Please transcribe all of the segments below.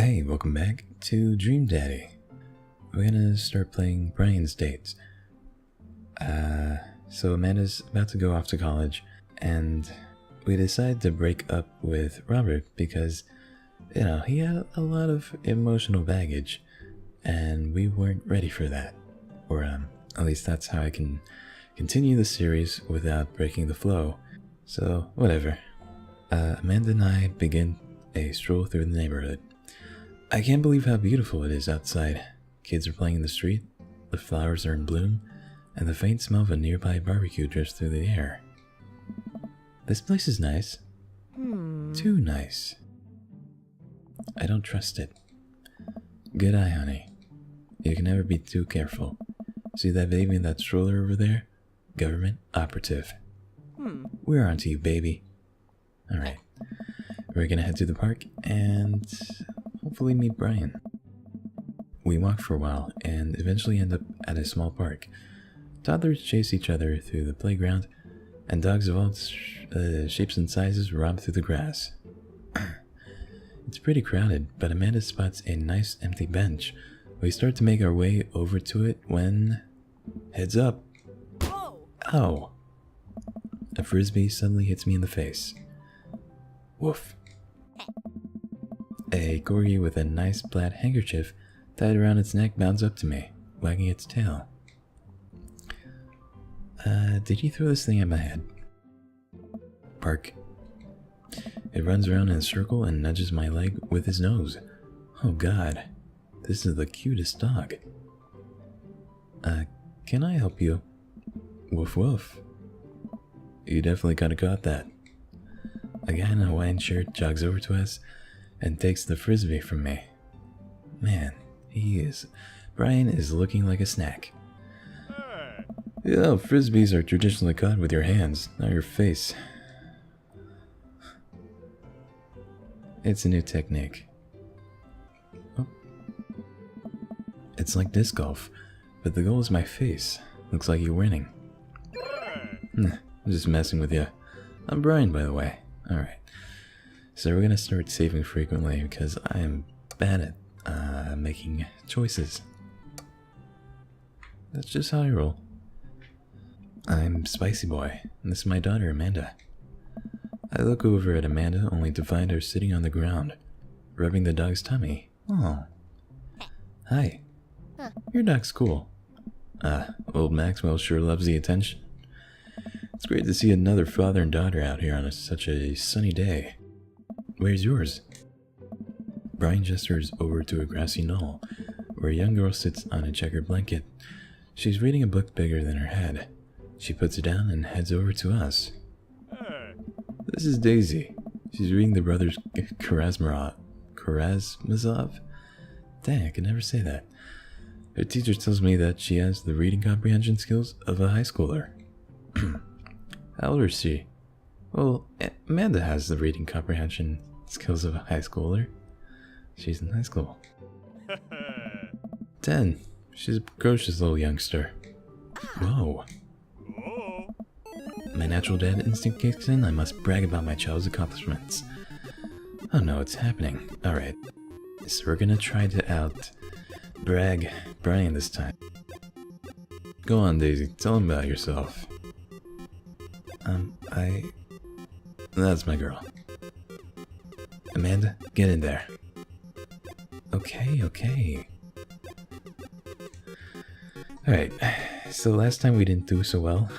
Hey, welcome back to Dream Daddy. We're gonna start playing Brian's dates. So Amanda's about to go off to college, and we decided to break up with Robert because, you know, he had a lot of emotional baggage, and we weren't ready for that. Or, at least that's how I can continue the series without breaking the flow. So, whatever. Amanda and I begin a stroll through the neighborhood. I can't believe how beautiful it is outside. Kids are playing in the street, the flowers are in bloom, and the faint smell of a nearby barbecue drifts through the air. This place is nice. Too nice. I don't trust it. Good eye, honey. You can never be too careful. See that baby in that stroller over there? Government operative. We're on to you, baby. Alright. We're gonna head to the park and hopefully meet Brian. We walk for a while and eventually end up at a small park. Toddlers chase each other through the playground, and dogs of all shapes and sizes romp through the grass. It's pretty crowded, but Amanda spots a nice empty bench. We start to make our way over to it when... Heads up! Ow! A frisbee suddenly hits me in the face. Woof. A corgi with a nice plaid handkerchief tied around its neck bounds up to me, wagging its tail. Did you throw this thing at my head? Bark. It runs around in a circle and nudges my leg with his nose. Oh god, this is the cutest dog. Can I help you? Woof woof. You definitely kinda caught that. A guy in a Hawaiian shirt jogs over to us and takes the frisbee from me. Man, Brian is looking like a snack. Yeah, frisbees are traditionally caught with your hands, not your face. It's a new technique. Oh. It's like disc golf, but the goal is my face. Looks like you're winning. I'm just messing with you. I'm Brian, by the way. Alright. So we're gonna start saving frequently because I am bad at making choices. That's just how I roll. I'm Spicy Boy, and this is my daughter Amanda. I look over at Amanda only to find her sitting on the ground, rubbing the dog's tummy. Oh. Hi. Your dog's cool. Old Maxwell sure loves the attention. It's great to see another father and daughter out here on such a sunny day. Where's yours? Brian gestures over to a grassy knoll, where a young girl sits on a checkered blanket. She's reading a book bigger than her head. She puts it down and heads over to us. This is Daisy. She's reading the Brothers Karamazov. Dang, I could never say that. Her teacher tells me that she has the reading comprehension skills of a high schooler. How old is she? Well, Amanda has the reading comprehension skills of a high schooler. She's in high school. 10. She's a precocious little youngster. Whoa. My natural dad instinct kicks in. I must brag about my child's accomplishments. Oh no, it's happening. Alright. So we're gonna try to brag Brian this time. Go on, Daisy. Tell him about yourself. That's my girl. Amanda, get in there. Okay. Alright, so last time we didn't do so well.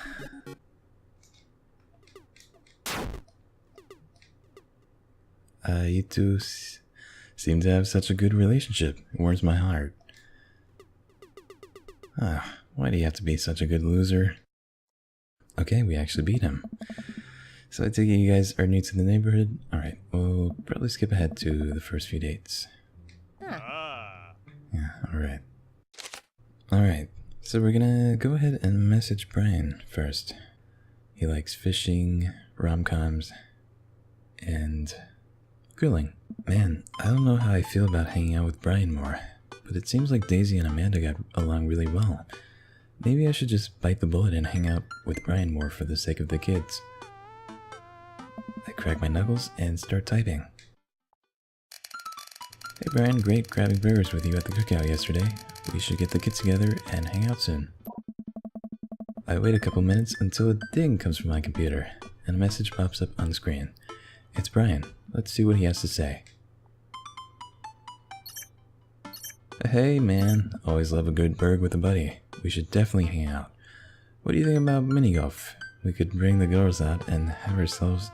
You two seem to have such a good relationship. It warms my heart. Why do you have to be such a good loser? Okay, we actually beat him. So I take it you guys are new to the neighborhood? Alright, we'll probably skip ahead to the first few dates. Yeah, alright. Alright, so we're gonna go ahead and message Brian first. He likes fishing, rom-coms, and grilling. Man, I don't know how I feel about hanging out with Brian more, but it seems like Daisy and Amanda got along really well. Maybe I should just bite the bullet and hang out with Brian more for the sake of the kids. I crack my knuckles and start typing. Hey Brian, great grabbing burgers with you at the cookout yesterday. We should get the kids together and hang out soon. I wait a couple minutes until a ding comes from my computer, and a message pops up on the screen. It's Brian. Let's see what he has to say. Hey man, always love a good burg with a buddy. We should definitely hang out. What do you think about mini golf? We could bring the girls out and have ourselves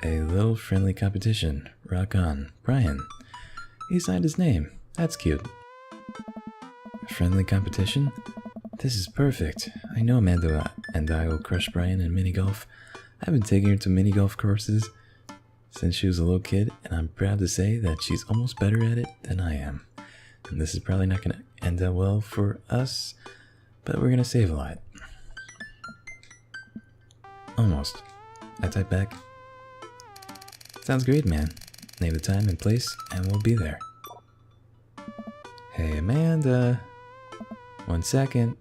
a little friendly competition. Rock on. Brian. He signed his name. That's cute. Friendly competition? This is perfect. I know Amanda and I will crush Brian in mini golf. I've been taking her to mini golf courses since she was a little kid, and I'm proud to say that she's almost better at it than I am. And this is probably not going to end up well for us, but we're going to save a lot. Almost. I type back. Sounds great, man. Name the time and place, and we'll be there. Hey, Amanda. 1 second.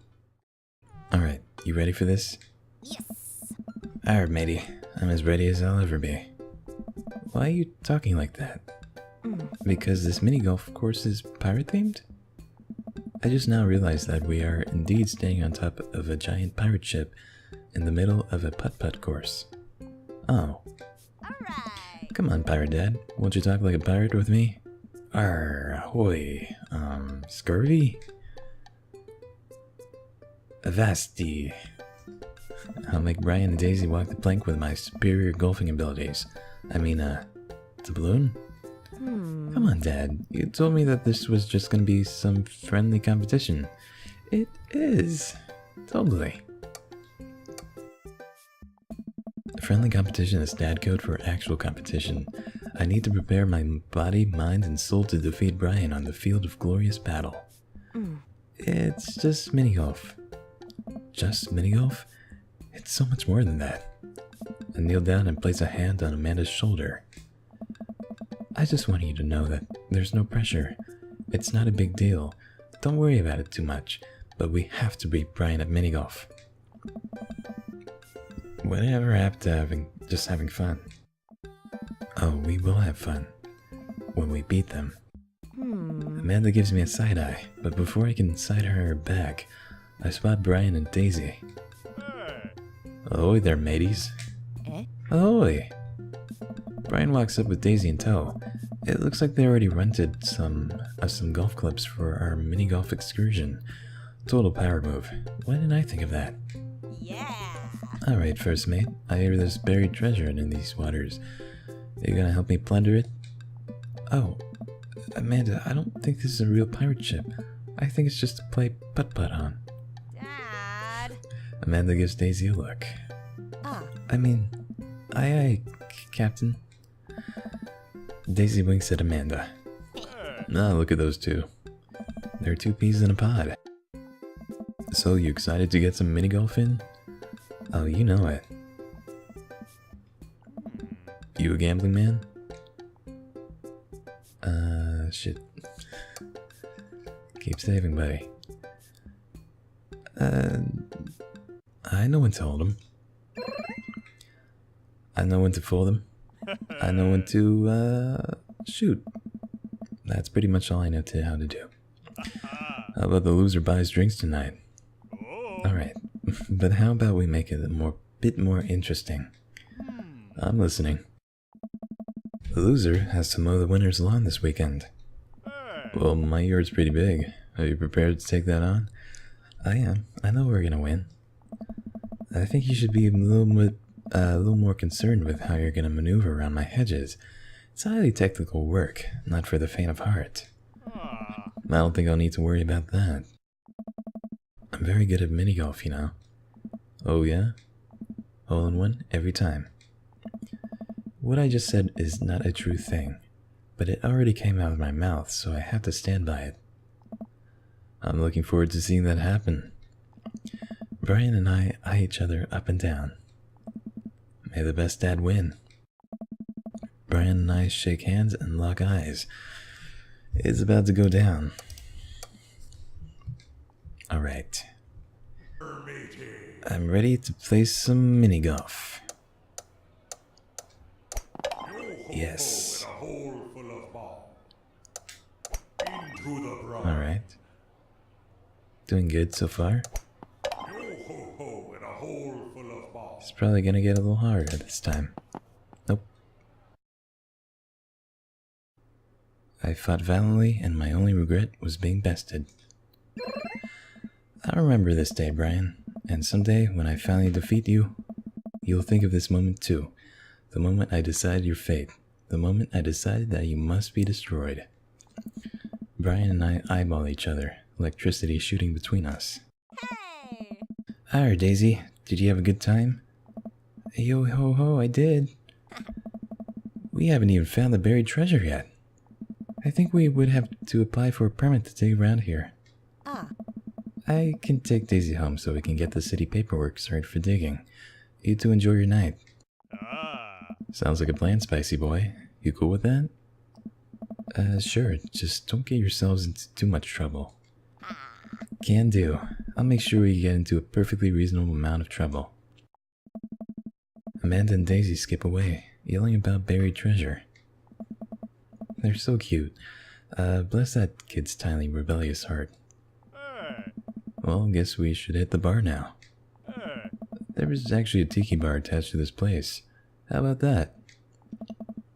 Alright, you ready for this? Yes. Alright, matey. I'm as ready as I'll ever be. Why are you talking like that? Because this mini golf course is pirate themed? I just now realized that we are indeed standing on top of a giant pirate ship in the middle of a putt-putt course. Oh. Alright. Come on, Pirate Dad. Won't you talk like a pirate with me? Arr, ahoy. Scurvy? Avasti. I'll make Brian and Daisy walk the plank with my superior golfing abilities. I mean, the balloon? Come on, Dad. You told me that this was just gonna be some friendly competition. It is. Totally. Friendly competition is dad code for actual competition. I need to prepare my body, mind, and soul to defeat Brian on the field of glorious battle. It's just mini golf. Just mini golf? It's so much more than that. I kneel down and place a hand on Amanda's shoulder. I just want you to know that there's no pressure. It's not a big deal. Don't worry about it too much, but we have to beat Brian at mini golf. Whatever happened to just having fun? Oh, we will have fun. When we beat them. Amanda gives me a side eye, but before I can side her back, I spot Brian and Daisy. Ahoy there, mateys. Ahoy! Brian walks up with Daisy in tow. It looks like they already rented some golf clubs for our mini golf excursion. Total power move. Why didn't I think of that? Yeah. Alright, first mate. I hear there's buried treasure in these waters. Are you gonna help me plunder it? Oh, Amanda, I don't think this is a real pirate ship. I think it's just to play putt-putt on. Dad. Amanda gives Daisy a look. I mean, aye, Captain. Daisy winks at Amanda. Ah, look at those two. They're two peas in a pod. So, you excited to get some mini golf in? Oh, you know it. You a gambling man? Shit. Keep saving, buddy. I know when to hold them. I know when to fold them. I know when to, shoot. That's pretty much all I know how to do. How about the loser buys drinks tonight? Alright, but how about we make it a bit more interesting? I'm listening. The loser has to mow the winner's lawn this weekend. Well, my yard's pretty big. Are you prepared to take that on? I am. I know we're gonna win. I think you should be a little more concerned with how you're gonna maneuver around my hedges. It's highly technical work, not for the faint of heart. I don't think I'll need to worry about that. I'm very good at mini golf, you know. Oh yeah? Hole in one every time. What I just said is not a true thing, but it already came out of my mouth, so I have to stand by it. I'm looking forward to seeing that happen. Brian and I eye each other up and down. May the best dad win. Brian and I shake hands and lock eyes. It's about to go down. Alright. I'm ready to play some mini golf. Yes. the bride. Alright. Doing good so far. Yo-ho-ho in a hole full of balls. It's probably gonna get a little harder this time. Nope. I fought valiantly, and my only regret was being bested. I remember this day, Brian, and someday when I finally defeat you, you'll think of this moment too. The moment I decided your fate. The moment I decided that you must be destroyed. Brian and I eyeball each other, electricity shooting between us. Hey! Hi, Daisy. Did you have a good time? Yo ho ho, I did. We haven't even found the buried treasure yet. I think we would have to apply for a permit to dig around here. Ah. I can take Daisy home so we can get the city paperwork started for digging. You two enjoy your night. Sounds like a plan, Spicy Boy. You cool with that? Sure. Just don't get yourselves into too much trouble. Can do. I'll make sure we get into a perfectly reasonable amount of trouble. Amanda and Daisy skip away, yelling about buried treasure. They're so cute. Bless that kid's tiny, rebellious heart. Well, guess we should hit the bar now. There was actually a Tiki Bar attached to this place. How about that?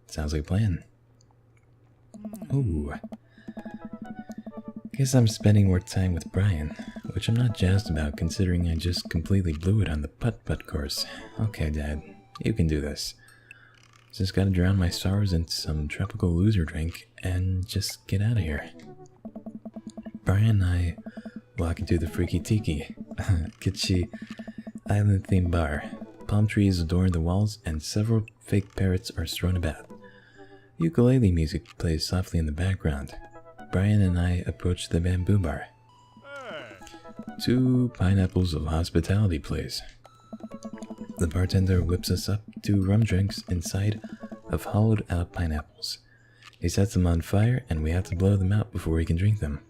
Sounds like a plan. Ooh. Guess I'm spending more time with Brian, which I'm not jazzed about considering I just completely blew it on the putt-putt course. Okay, Dad, you can do this. Just gotta drown my sorrows in some tropical loser drink and just get out of here. Brian and I walk into the freaky Tiki, kitschy, island-themed bar. Palm trees adorn the walls, and several fake parrots are strewn about. Ukulele music plays softly in the background. Brian and I approach the bamboo bar. 2 pineapples of hospitality, please. The bartender whips us up 2 rum drinks inside of hollowed-out pineapples. He sets them on fire, and we have to blow them out before we can drink them.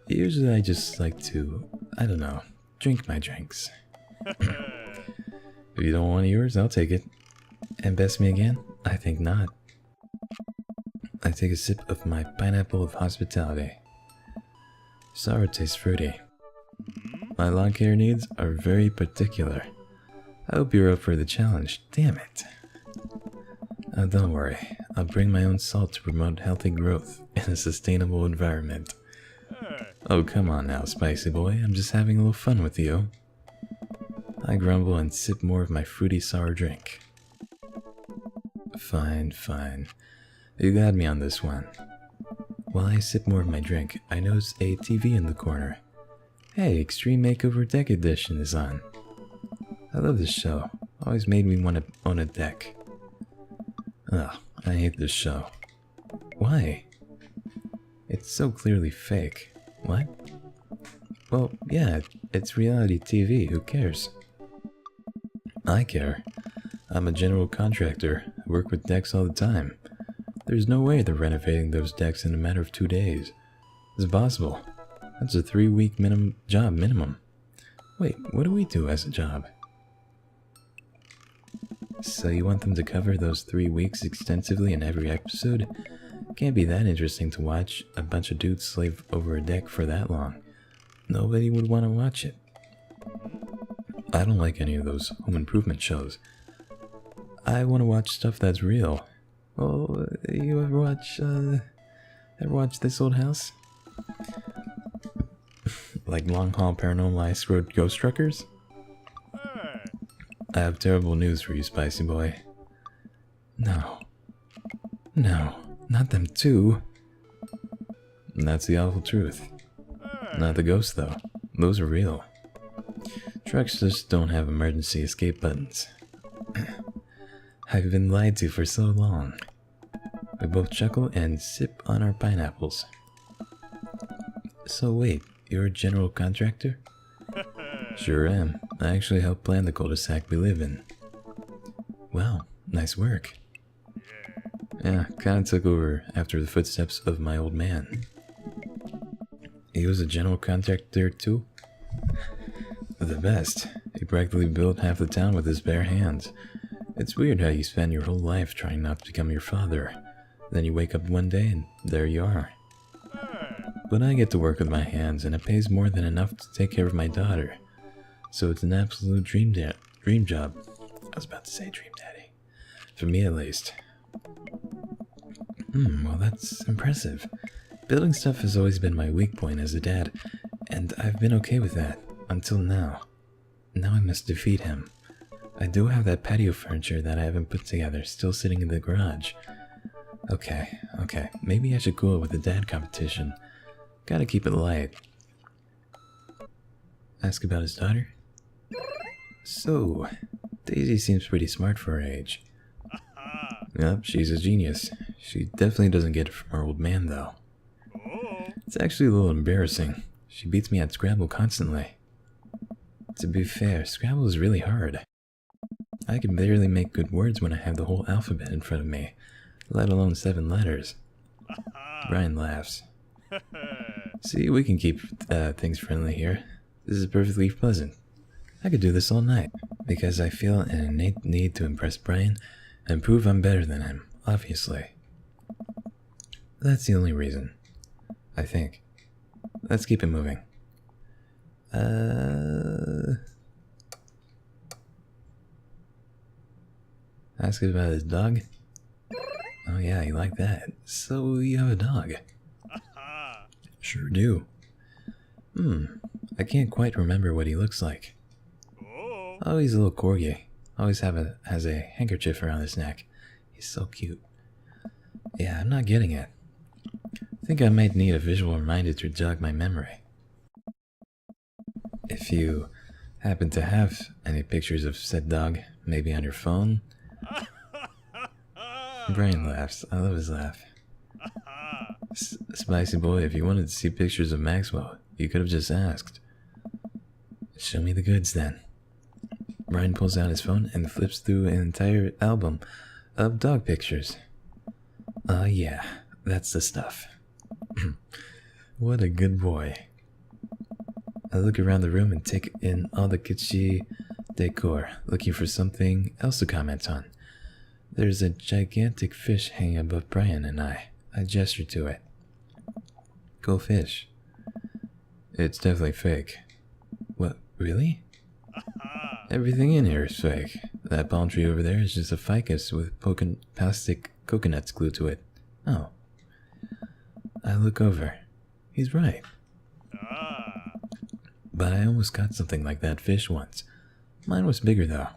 Usually I just like to, I don't know, drink my drinks. If you don't want yours, I'll take it. And best me again? I think not. I take a sip of my pineapple of hospitality. Sour tastes fruity. My lawn care needs are very particular. I hope you're up for the challenge. Damn it. Don't worry. I'll bring my own salt to promote healthy growth in a sustainable environment. Oh, come on now, Spicy Boy. I'm just having a little fun with you. I grumble and sip more of my fruity sour drink. Fine, fine. You got me on this one. While I sip more of my drink, I notice a TV in the corner. Hey, Extreme Makeover Deck Edition is on. I love this show. Always made me want to own a deck. Ugh, I hate this show. Why? It's so clearly fake. What? Well, yeah, it's reality TV. Who cares? I care. I'm a general contractor. I work with decks all the time. There's no way they're renovating those decks in a matter of 2 days. It's impossible. That's a 3-week job minimum. Wait, what do we do as a job? So you want them to cover those 3 weeks extensively in every episode? Can't be that interesting to watch a bunch of dudes slave over a deck for that long. Nobody would want to watch it. I don't like any of those home improvement shows. I want to watch stuff that's real. Oh, you ever watch This Old House? Like Long Haul Paranormal Ice Road Ghost Truckers? I have terrible news for you, Spicy Boy. No. No, not them too. And that's the awful truth. Not the ghosts, though. Those are real. Trucks just don't have emergency escape buttons. I've been lied to for so long. We both chuckle and sip on our pineapples. So wait, you're a general contractor? Sure am. I actually helped plan the cul-de-sac we live in. Wow, nice work. Yeah, kinda took over after the footsteps of my old man. He was a general contractor too? The best. He practically built half the town with his bare hands. It's weird how you spend your whole life trying not to become your father. Then you wake up one day and there you are. But I get to work with my hands, and it pays more than enough to take care of my daughter. So it's an absolute dream job. I was about to say dream daddy. For me at least. Well that's impressive. Building stuff has always been my weak point as a dad, and I've been okay with that, until now. Now I must defeat him. I do have that patio furniture that I haven't put together, still sitting in the garage. Okay, maybe I should go with the dad competition. Gotta keep it light. Ask about his daughter? So, Daisy seems pretty smart for her age. Yep, she's a genius. She definitely doesn't get it from her old man, though. It's actually a little embarrassing. She beats me at Scrabble constantly. To be fair, Scrabble is really hard. I can barely make good words when I have the whole alphabet in front of me, let alone 7 letters. Brian laughs. See, we can keep things friendly here. This is perfectly pleasant. I could do this all night, because I feel an innate need to impress Brian and prove I'm better than him, obviously. That's the only reason. I think. Let's keep it moving. Ask about his dog? Oh yeah, you like that. So you have a dog? Sure do. I can't quite remember what he looks like. Oh, he's a little corgi. Always has a handkerchief around his neck. He's so cute. Yeah, I'm not getting it. I think I might need a visual reminder to jog my memory. If you happen to have any pictures of said dog, maybe on your phone. Brian laughs. I love his laugh. Spicy boy, if you wanted to see pictures of Maxwell, you could have just asked. Show me the goods then. Brian pulls out his phone and flips through an entire album of dog pictures. Yeah, that's the stuff. What a good boy. I look around the room and take in all the kitschy decor, looking for something else to comment on. There's a gigantic fish hanging above Brian and I. I gesture to it. Go fish. It's definitely fake. What, really? Everything in here is fake. That palm tree over there is just a ficus with plastic coconuts glued to it. Oh. I look over. He's right. But I almost got something like that fish once. Mine was bigger though.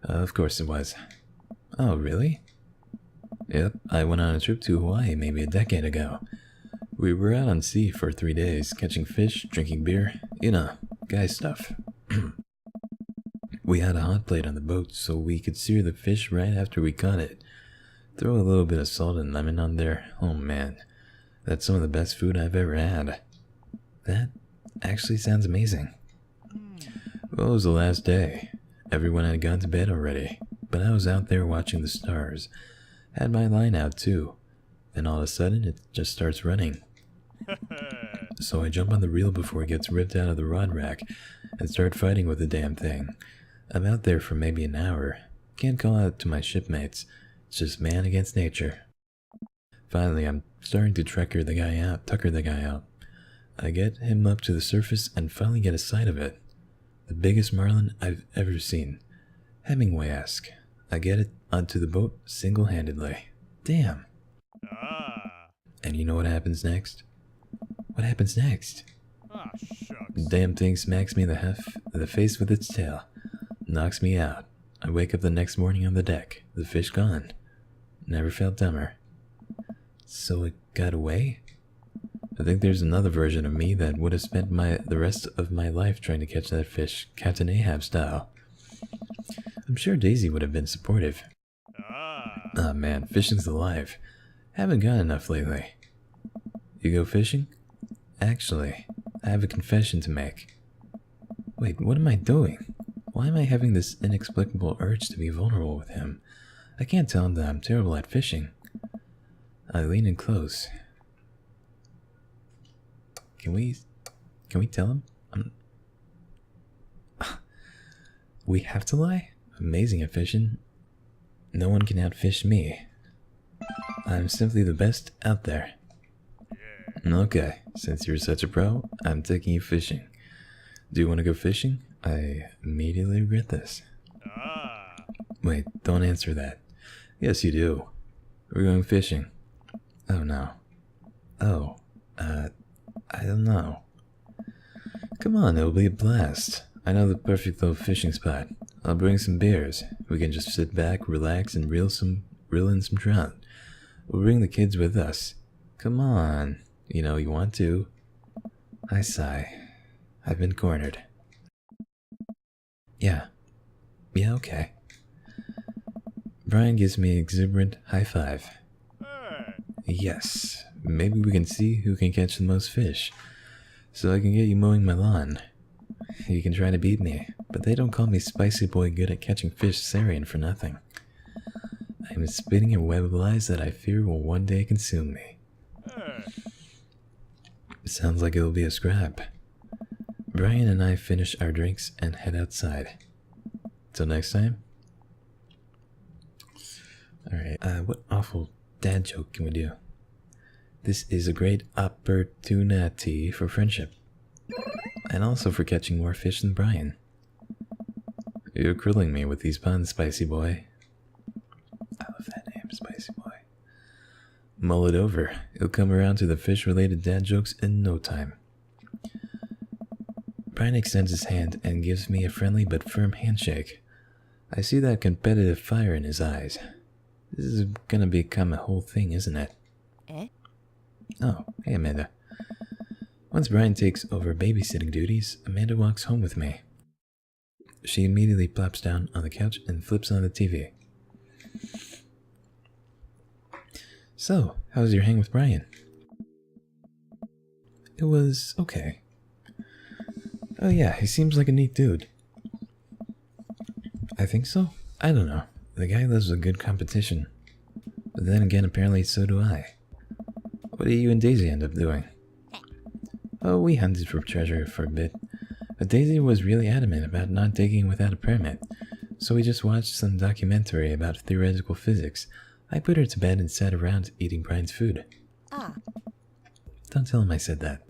Of course it was. Oh, really? Yep, I went on a trip to Hawaii maybe a decade ago. We were out on sea for 3 days, catching fish, drinking beer, you know, guy stuff. We had a hot plate on the boat so we could sear the fish right after we caught it. Throw a little bit of salt and lemon on there. Oh man, that's some of the best food I've ever had. That actually sounds amazing. Well, it was the last day. Everyone had gone to bed already, but I was out there watching the stars. Had my line out too. Then all of a sudden it just starts running. So I jump on the reel before it gets ripped out of the rod rack and start fighting with the damn thing. I'm out there for maybe an hour. Can't call out to my shipmates. It's just man against nature. Finally, I'm starting to tucker the guy out. I get him up to the surface and finally get a sight of it. The biggest marlin I've ever seen. Hemingway-esque. I get it onto the boat single-handedly. Damn. And you know what happens next? What happens next? Shucks. The damn thing smacks me in the face with its tail. Knocks me out. I wake up the next morning on the deck. The fish gone. Never felt dumber. So it got away? I think there's another version of me that would have spent the rest of my life trying to catch that fish, Captain Ahab style. I'm sure Daisy would have been supportive. Oh man, fishing's alive. Haven't got enough lately. You go fishing? Actually, I have a confession to make. Wait, what am I doing? Why am I having this inexplicable urge to be vulnerable with him? I can't tell him that I'm terrible at fishing. I lean in close. Can we tell him? We have to lie? Amazing at fishing. No one can outfish me. I'm simply the best out there. Okay, since you're such a pro, I'm taking you fishing. Do you want to go fishing? I immediately regret this. Wait, don't answer that. Yes, you do. We're going fishing. Oh no. Oh, I don't know. Come on, it'll be a blast. I know the perfect little fishing spot. I'll bring some beers. We can just sit back, relax, and reel in some trout. We'll bring the kids with us. Come on. You know you want to. I sigh. I've been cornered. Yeah, okay. Brian gives me an exuberant high five. Yes, maybe we can see who can catch the most fish. So I can get you mowing my lawn. You can try to beat me, but they don't call me Spicy Boy good at catching fish Sarian for nothing. I am spinning a web of lies that I fear will one day consume me. Sounds like it'll be a scrap. Brian and I finish our drinks and head outside. Till next time. Alright, what awful dad joke can we do? This is a great opportunity for friendship. And also for catching more fish than Brian. You're grilling me with these puns, Spicy Boy. I love that name, Spicy Boy. Mull it over. You'll come around to the fish-related dad jokes in no time. Brian extends his hand and gives me a friendly but firm handshake. I see that competitive fire in his eyes. This is gonna become a whole thing, isn't it? Oh, hey Amanda. Once Brian takes over babysitting duties, Amanda walks home with me. She immediately plops down on the couch and flips on the TV. So, how was your hang with Brian? It was okay. Oh yeah, he seems like a neat dude. I think so? I don't know. The guy loves a good competition. But then again, apparently so do I. What did you and Daisy end up doing? Oh, we hunted for treasure for a bit. But Daisy was really adamant about not digging without a permit. So we just watched some documentary about theoretical physics. I put her to bed and sat around eating Brian's food. Don't tell him I said that.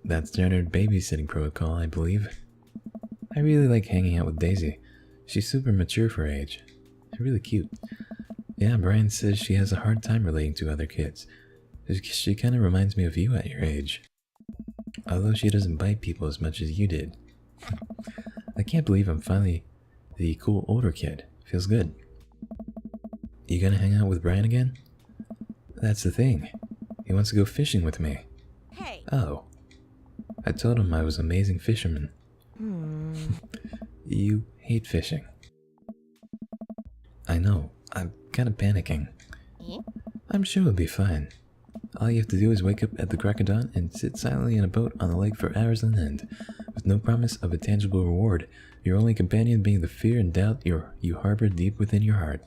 That's standard babysitting protocol, I believe. I really like hanging out with Daisy. She's super mature for her age. She's really cute. Yeah, Brian says she has a hard time relating to other kids. She kind of reminds me of you at your age. Although she doesn't bite people as much as you did. I can't believe I'm finally the cool older kid. Feels good. You gonna hang out with Brian again? That's the thing. He wants to go fishing with me. Hey. Oh. I told him I was an amazing fisherman. You hate fishing. I know. I'm kind of panicking. I'm sure it'll be fine. All you have to do is wake up at the crack of dawn and sit silently in a boat on the lake for hours on end, with no promise of a tangible reward, your only companion being the fear and doubt you harbor deep within your heart.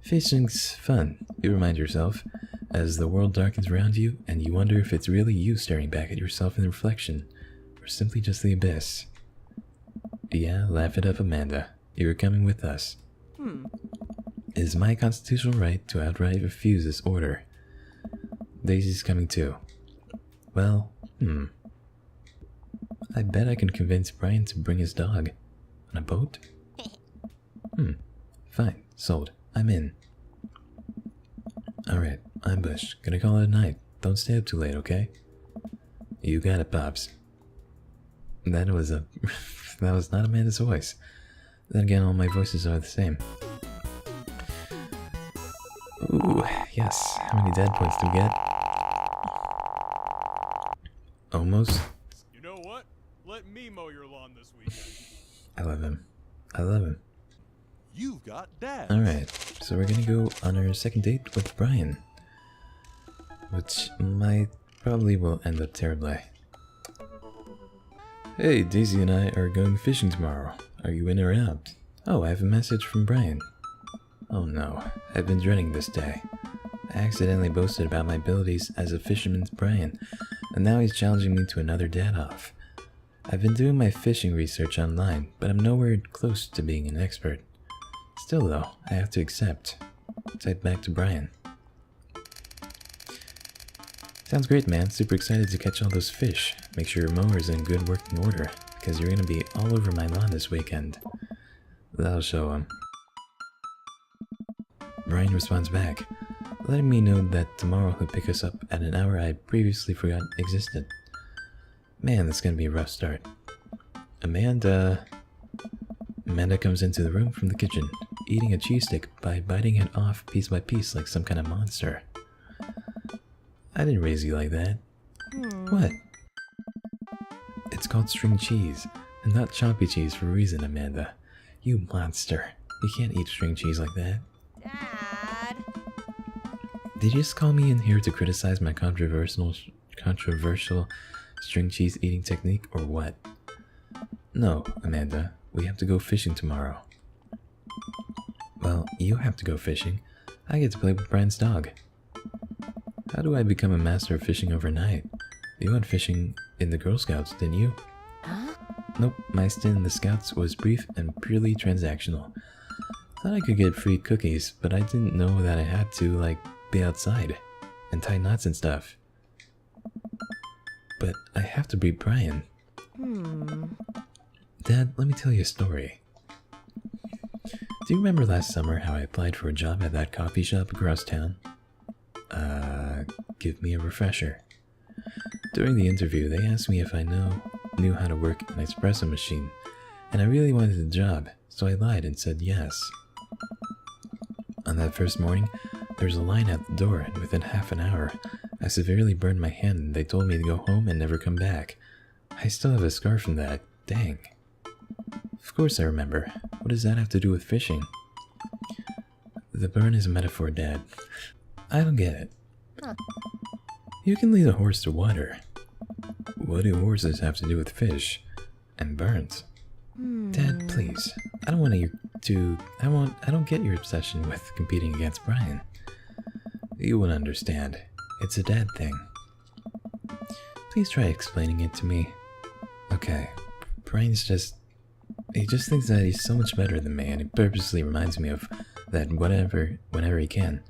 Fishing's fun, you remind yourself, as the world darkens around you and you wonder if it's really you staring back at yourself in the reflection, or simply just the abyss. Yeah, laugh it up, Amanda. You're coming with us. It is my constitutional right to outright refuse this order. Daisy's coming too. Well, I bet I can convince Brian to bring his dog. On a boat? Fine, sold. I'm in. Alright, I'm Bush. Gonna call it a night. Don't stay up too late, okay? You got it, Pops. That was not Amanda's voice. Then again, all my voices are the same. Ooh, yes. How many dad points do we get? Almost. You know what? Let me mow your lawn this weekend. I love him. I love him. You've got dad. Alright, so we're gonna go on our second date with Brian. Which probably will end up terribly. Hey, Daisy and I are going fishing tomorrow. Are you in or out? Oh, I have a message from Brian. Oh no, I've been dreading this day. I accidentally boasted about my abilities as a fisherman's Brian, and now he's challenging me to another dad-off. I've been doing my fishing research online, but I'm nowhere close to being an expert. Still though, I have to accept. Type back to Brian. Sounds great, man. Super excited to catch all those fish. Make sure your mower's in good working order, because you're gonna be all over my lawn this weekend. That'll show him. Brian responds back, letting me know that tomorrow he'll pick us up at an hour I previously forgot existed. Man, that's gonna be a rough start. Amanda comes into the room from the kitchen, eating a cheese stick by biting it off piece by piece like some kind of monster. I didn't raise you like that. What? It's called string cheese, and not choppy cheese for a reason, Amanda. You monster. You can't eat string cheese like that. Dad. Did you just call me in here to criticize my controversial string cheese eating technique, or what? No, Amanda. We have to go fishing tomorrow. Well, you have to go fishing. I get to play with Brian's dog. How do I become a master of fishing overnight? You went fishing in the Girl Scouts, didn't you? Huh? Nope, my stint in the Scouts was brief and purely transactional. Thought I could get free cookies, but I didn't know that I had to, like, be outside and tie knots and stuff. But I have to beat Brian. Dad, let me tell you a story. Do you remember last summer how I applied for a job at that coffee shop across town? Give me a refresher. During the interview, they asked me if I knew how to work an espresso machine, and I really wanted the job, so I lied and said yes. On that first morning, there was a line at the door, and within half an hour, I severely burned my hand and they told me to go home and never come back. I still have a scar from that. Dang. Of course I remember. What does that have to do with fishing? The burn is a metaphor, Dad. I don't get it. Huh. You can lead a horse to water. What do horses have to do with fish and burns? Dad, please. I don't get your obsession with competing against Brian. You wouldn't understand. It's a dad thing. Please try explaining it to me. Okay. Brian's he just thinks that he's so much better than me, and he purposely reminds me of that whenever he can.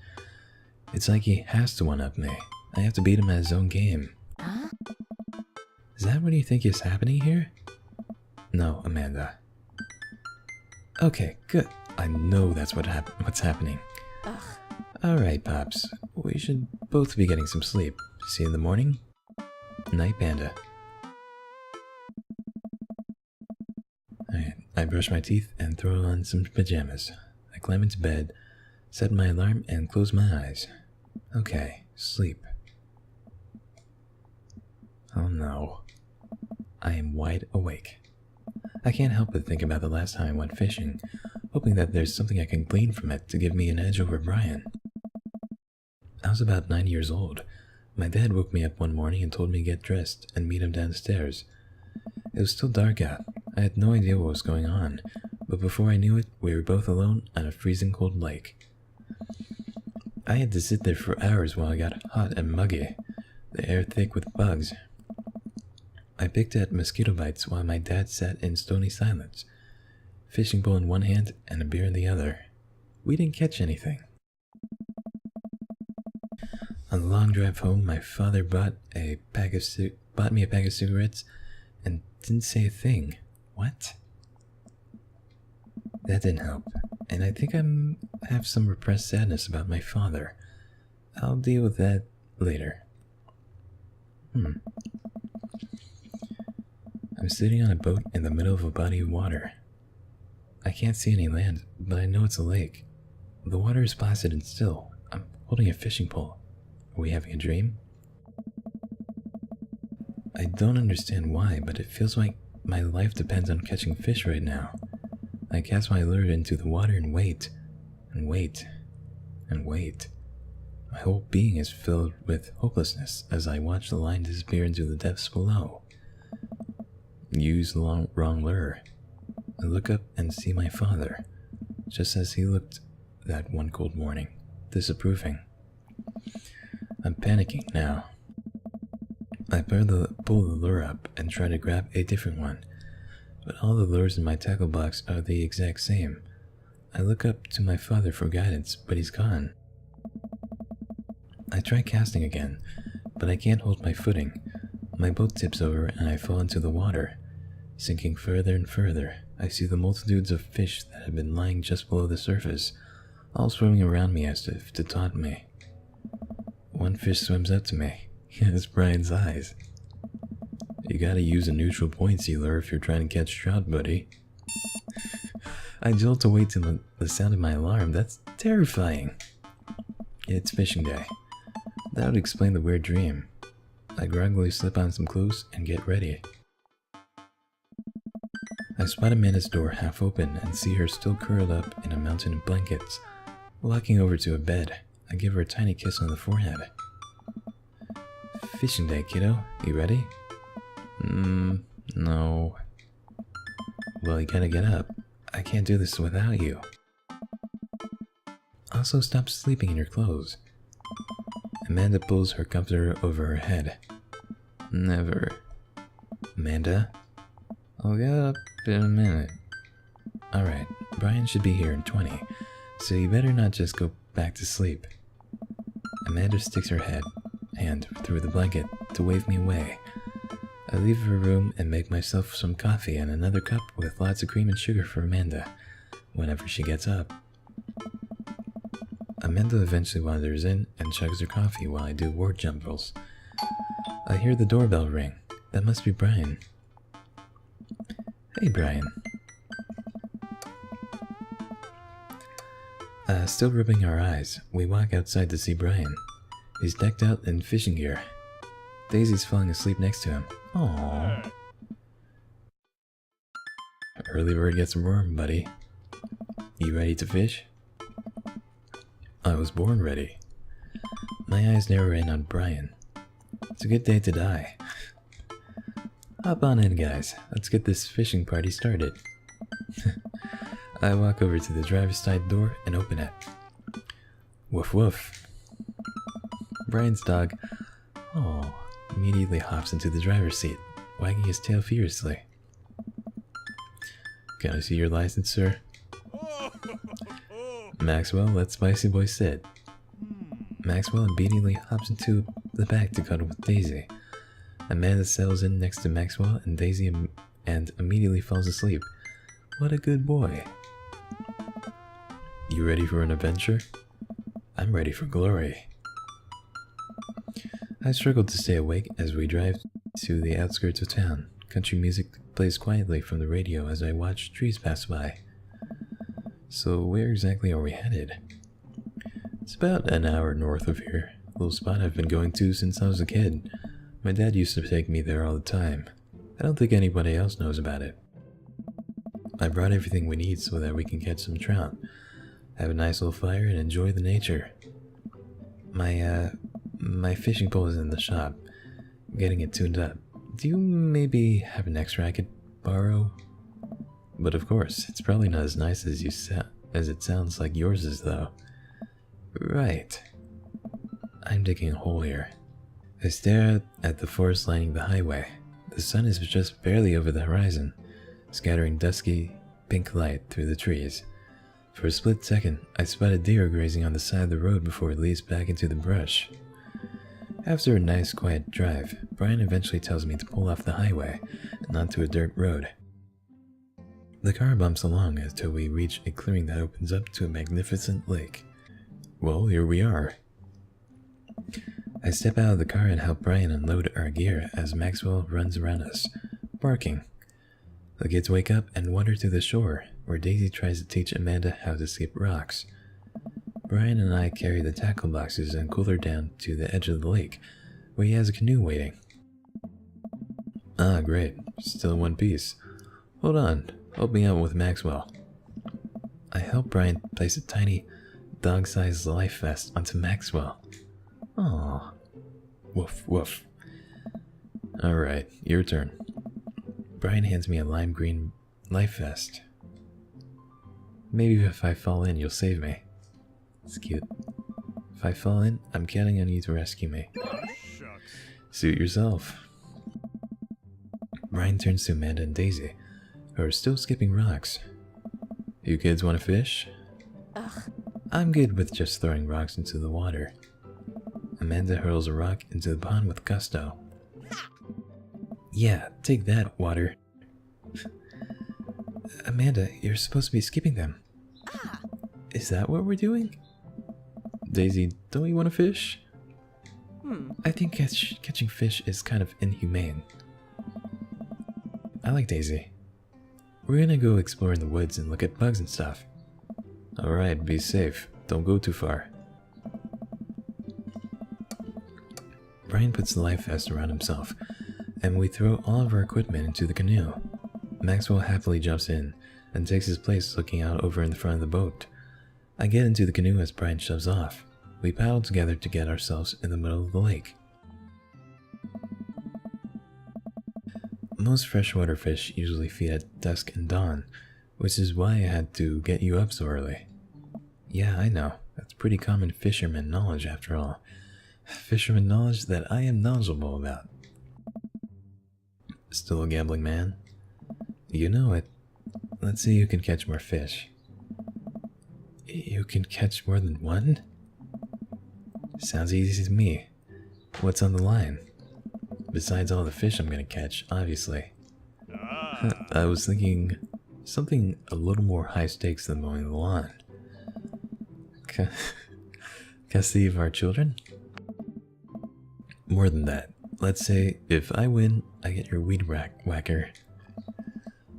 It's like he has to one-up me. I have to beat him at his own game. Huh? Is that what you think is happening here? No, Amanda. Okay, good. I know that's what's happening. Ugh. Alright, Pops. We should both be getting some sleep. See you in the morning? Night, Panda. Alright, I brush my teeth and throw on some pajamas. I climb into bed, set my alarm, and close my eyes. Okay, sleep. Oh no. I am wide awake. I can't help but think about the last time I went fishing, hoping that there's something I can glean from it to give me an edge over Brian. I was about 9 years old. My dad woke me up one morning and told me to get dressed and meet him downstairs. It was still dark out. I had no idea what was going on, but before I knew it, we were both alone on a freezing cold lake. I had to sit there for hours while I got hot and muggy, the air thick with bugs. I picked at mosquito bites while my dad sat in stony silence, fishing pole in one hand and a beer in the other. We didn't catch anything. On the long drive home, my father bought me a pack of cigarettes and didn't say a thing. What? That didn't help, and I think I have some repressed sadness about my father. I'll deal with that later. I'm sitting on a boat in the middle of a body of water. I can't see any land, but I know it's a lake. The water is placid and still. I'm holding a fishing pole. Are we having a dream? I don't understand why, but it feels like my life depends on catching fish right now. I cast my lure into the water and wait, and wait, and wait. My whole being is filled with hopelessness as I watch the line disappear into the depths below. Use the wrong lure. I look up and see my father, just as he looked that one cold morning, disapproving. I'm panicking now. I pull the lure up and try to grab a different one, but all the lures in my tackle box are the exact same. I look up to my father for guidance, but he's gone. I try casting again, but I can't hold my footing. My boat tips over and I fall into the water. Sinking further and further, I see the multitudes of fish that have been lying just below the surface, all swimming around me as if to taunt me. One fish swims up to me. It's Brian's eyes. You gotta use a neutral point sealer if you're trying to catch trout, buddy. I jolt awake to the sound of my alarm. That's terrifying. It's fishing day. That would explain the weird dream. I groggily slip on some clothes and get ready. I spot Amanda's door half open and see her still curled up in a mountain of blankets. Walking over to a bed, I give her a tiny kiss on the forehead. Fishing day, kiddo. You ready? No. Well, you gotta get up. I can't do this without you. Also, stop sleeping in your clothes. Amanda pulls her comforter over her head. Never. Amanda? I'll get up in a minute. Alright, Brian should be here in 20, so you better not just go back to sleep. Amanda sticks her hand through the blanket to wave me away. I leave her room and make myself some coffee and another cup with lots of cream and sugar for Amanda, whenever she gets up. Amanda eventually wanders in and chugs her coffee while I do word jumbles. I hear the doorbell ring. That must be Brian. Hey, Brian. Still rubbing our eyes, we walk outside to see Brian. He's decked out in fishing gear. Daisy's falling asleep next to him. Aww. Early bird gets a worm, buddy. You ready to fish? I was born ready. My eyes narrow in on Brian. It's a good day to die. Hop on in, guys. Let's get this fishing party started. I walk over to the driver's side door and open it. Woof woof. Brian's dog, immediately hops into the driver's seat, wagging his tail furiously. Can I see your license, sir? Maxwell, let Spicy Boy sit. Maxwell obediently hops into the back to cuddle with Daisy. Amanda settles in next to Maxwell and Daisy and immediately falls asleep. What a good boy. You ready for an adventure? I'm ready for glory. I struggle to stay awake as we drive to the outskirts of town. Country music plays quietly from the radio as I watch trees pass by. So where exactly are we headed? It's about an hour north of here. A little spot I've been going to since I was a kid. My dad used to take me there all the time. I don't think anybody else knows about it. I brought everything we need so that we can catch some trout, have a nice little fire, and enjoy the nature. My fishing pole is in the shop, getting it tuned up. Do you maybe have an extra I could borrow? But of course, it's probably not as nice as it sounds like yours is, though. Right. I'm digging a hole here. I stare out at the forest lining the highway. The sun is just barely over the horizon, scattering dusky pink light through the trees. For a split second, I spot a deer grazing on the side of the road before it leads back into the brush. After a nice quiet drive, Brian eventually tells me to pull off the highway and onto a dirt road. The car bumps along until we reach a clearing that opens up to a magnificent lake. Well, here we are. I step out of the car and help Brian unload our gear as Maxwell runs around us, barking. The kids wake up and wander to the shore, where Daisy tries to teach Amanda how to skip rocks. Brian and I carry the tackle boxes and cool her down to the edge of the lake, where he has a canoe waiting. Ah, great. Still in one piece. Hold on. Help me out with Maxwell. I help Brian place a tiny, dog-sized life vest onto Maxwell. Aww. Woof, woof. Alright, your turn. Brian hands me a lime green life vest. Maybe if I fall in, you'll save me. It's cute. If I fall in, I'm counting on you to rescue me. Shucks. Suit yourself. Brian turns to Amanda and Daisy, who are still skipping rocks. You kids want to fish? Ugh. I'm good with just throwing rocks into the water. Amanda hurls a rock into the pond with gusto. Yeah, take that, water. Amanda, you're supposed to be skipping them. Is that what we're doing? Daisy, don't you want to fish? I think catching fish is kind of inhumane. I like Daisy. We're gonna go explore in the woods and look at bugs and stuff. Alright, be safe. Don't go too far. Brian puts the life vest around himself, and we throw all of our equipment into the canoe. Maxwell happily jumps in and takes his place looking out over in the front of the boat. I get into the canoe as Brian shoves off. We paddle together to get ourselves in the middle of the lake. Most freshwater fish usually feed at dusk and dawn, which is why I had to get you up so early. Yeah, I know. That's pretty common fisherman knowledge after all. Fisherman knowledge that I am knowledgeable about. Still a gambling man? You know it. Let's see who can catch more fish. You can catch more than one? Sounds easy to me. What's on the line? Besides all the fish I'm gonna catch, obviously. I was thinking something a little more high stakes than mowing the lawn. Custody of our children? More than that. Let's say if I win, I get your weed whacker.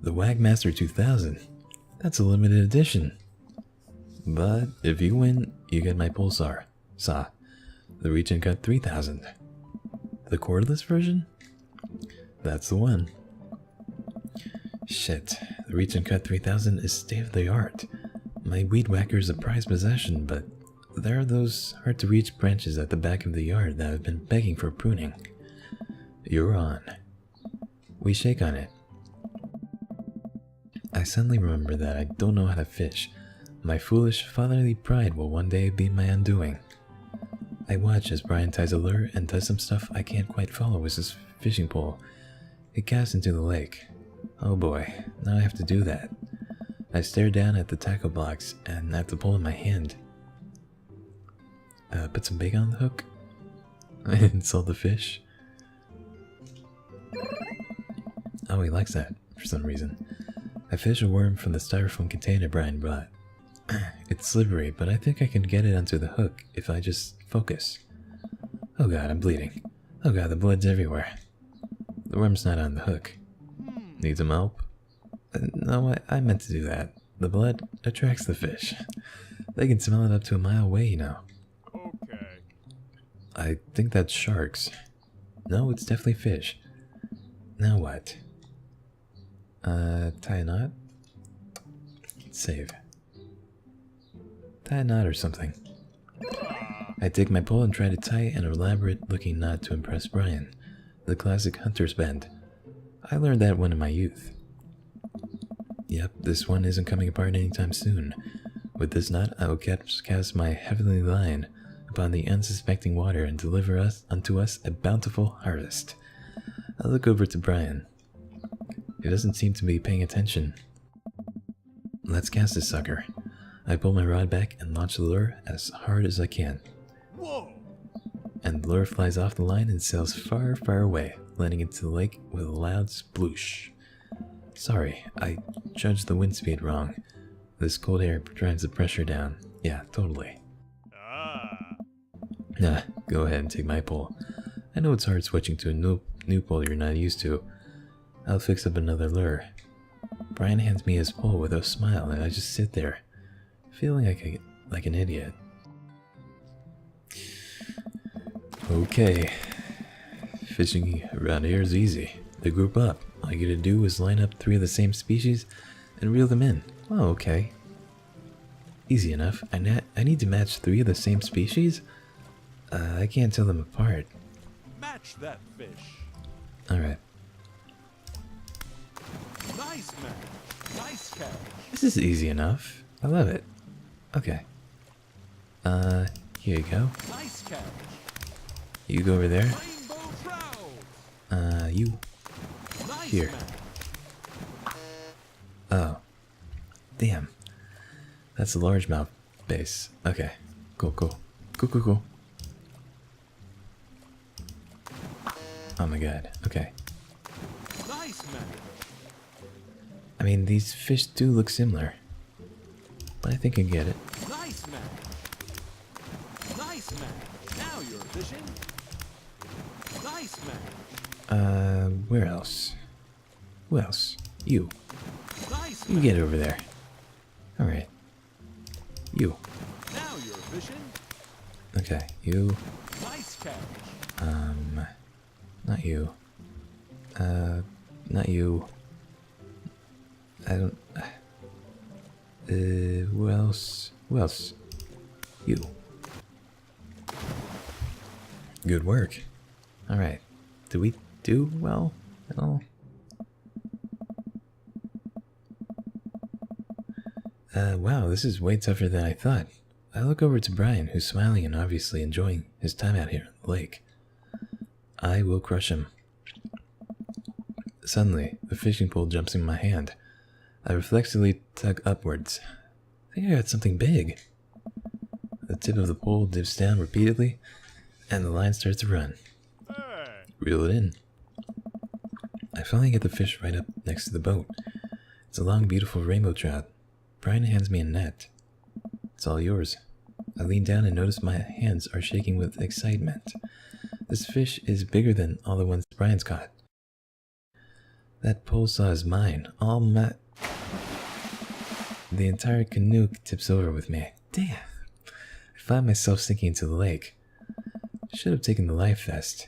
The Wagmaster 2000. That's a limited edition. But if you win, you get my pulsar saw. The Reach and Cut 3000. The cordless version? That's the one. Shit, the Reach and Cut 3000 is state of the art. My weed whacker is a prized possession, but there are those hard to reach branches at the back of the yard that have been begging for pruning. You're on. We shake on it. I suddenly remember that I don't know how to fish. My foolish fatherly pride will one day be my undoing. I watch as Brian ties a lure and does some stuff I can't quite follow with his fishing pole. It casts into the lake. Oh boy, now I have to do that. I stare down at the tackle blocks and at the pole in my hand. Put some bait on the hook? Insult the fish? Oh, he likes that for some reason. I fish a worm from the styrofoam container Brian brought. It's slippery, but I think I can get it onto the hook if I just focus. Oh god, I'm bleeding. Oh god, the blood's everywhere. The worm's not on the hook. Need some help? No, I meant to do that. The blood attracts the fish. They can smell it up to a mile away, you know. Okay. I think that's sharks. No, it's definitely fish. Now what? Tie a knot? Save. Tie a knot or something. I take my pole and try to tie an elaborate looking knot to impress Brian. The classic hunter's bend. I learned that one in my youth. Yep, this one isn't coming apart anytime soon. With this knot, I will cast my heavenly line upon the unsuspecting water and deliver unto us a bountiful harvest. I look over to Brian. He doesn't seem to be paying attention. Let's cast this sucker. I pull my rod back and launch the lure as hard as I can. Whoa! And the lure flies off the line and sails far, far away, landing into the lake with a loud sploosh. Sorry, I judged the wind speed wrong. This cold air drives the pressure down. Yeah, totally. Nah, go ahead and take my pole. I know it's hard switching to a new pole you're not used to. I'll fix up another lure. Brian hands me his pole with a smile and I just sit there, feeling like an idiot. Okay. Fishing around here is easy. They group up. All you gotta do is line up 3 of the same species and reel them in. Oh, okay. Easy enough. I need to match 3 of the same species? I can't tell them apart. Match that fish. Alright. Nice match. Nice catch. This is easy enough. I love it. Okay. Here you go. Nice catch. You go over there. Rainbow trout. You. Nice Here. match. Oh. Damn. That's a largemouth base. Okay. Cool. Oh my god. Okay. Nice, man. I mean, these fish do look similar. But I think I get it. Nice, man. Nice, man. Now you're fishing. Nice, man. Where else? Who else? You. Nice, You man. get over there. Alright. You. Now you're fishing. Okay, you. Nice catch. Not you. Not you. I don't... who else? Who else? You. Good work. Alright. Did we do well at all? Wow, this is way tougher than I thought. I look over to Brian, who's smiling and obviously enjoying his time out here on the lake. I will crush him. Suddenly, the fishing pole jumps in my hand. I reflexively tug upwards. I think I got something big. The tip of the pole dips down repeatedly, and the line starts to run. Hey. Reel it in. I finally get the fish right up next to the boat. It's a long, beautiful rainbow trout. Brian hands me a net. It's all yours. I lean down and notice my hands are shaking with excitement. This fish is bigger than all the ones Brian's caught. That pole saw is mine. All my... The entire canoe tips over with me. Damn. I find myself sinking into the lake. Should have taken the life vest.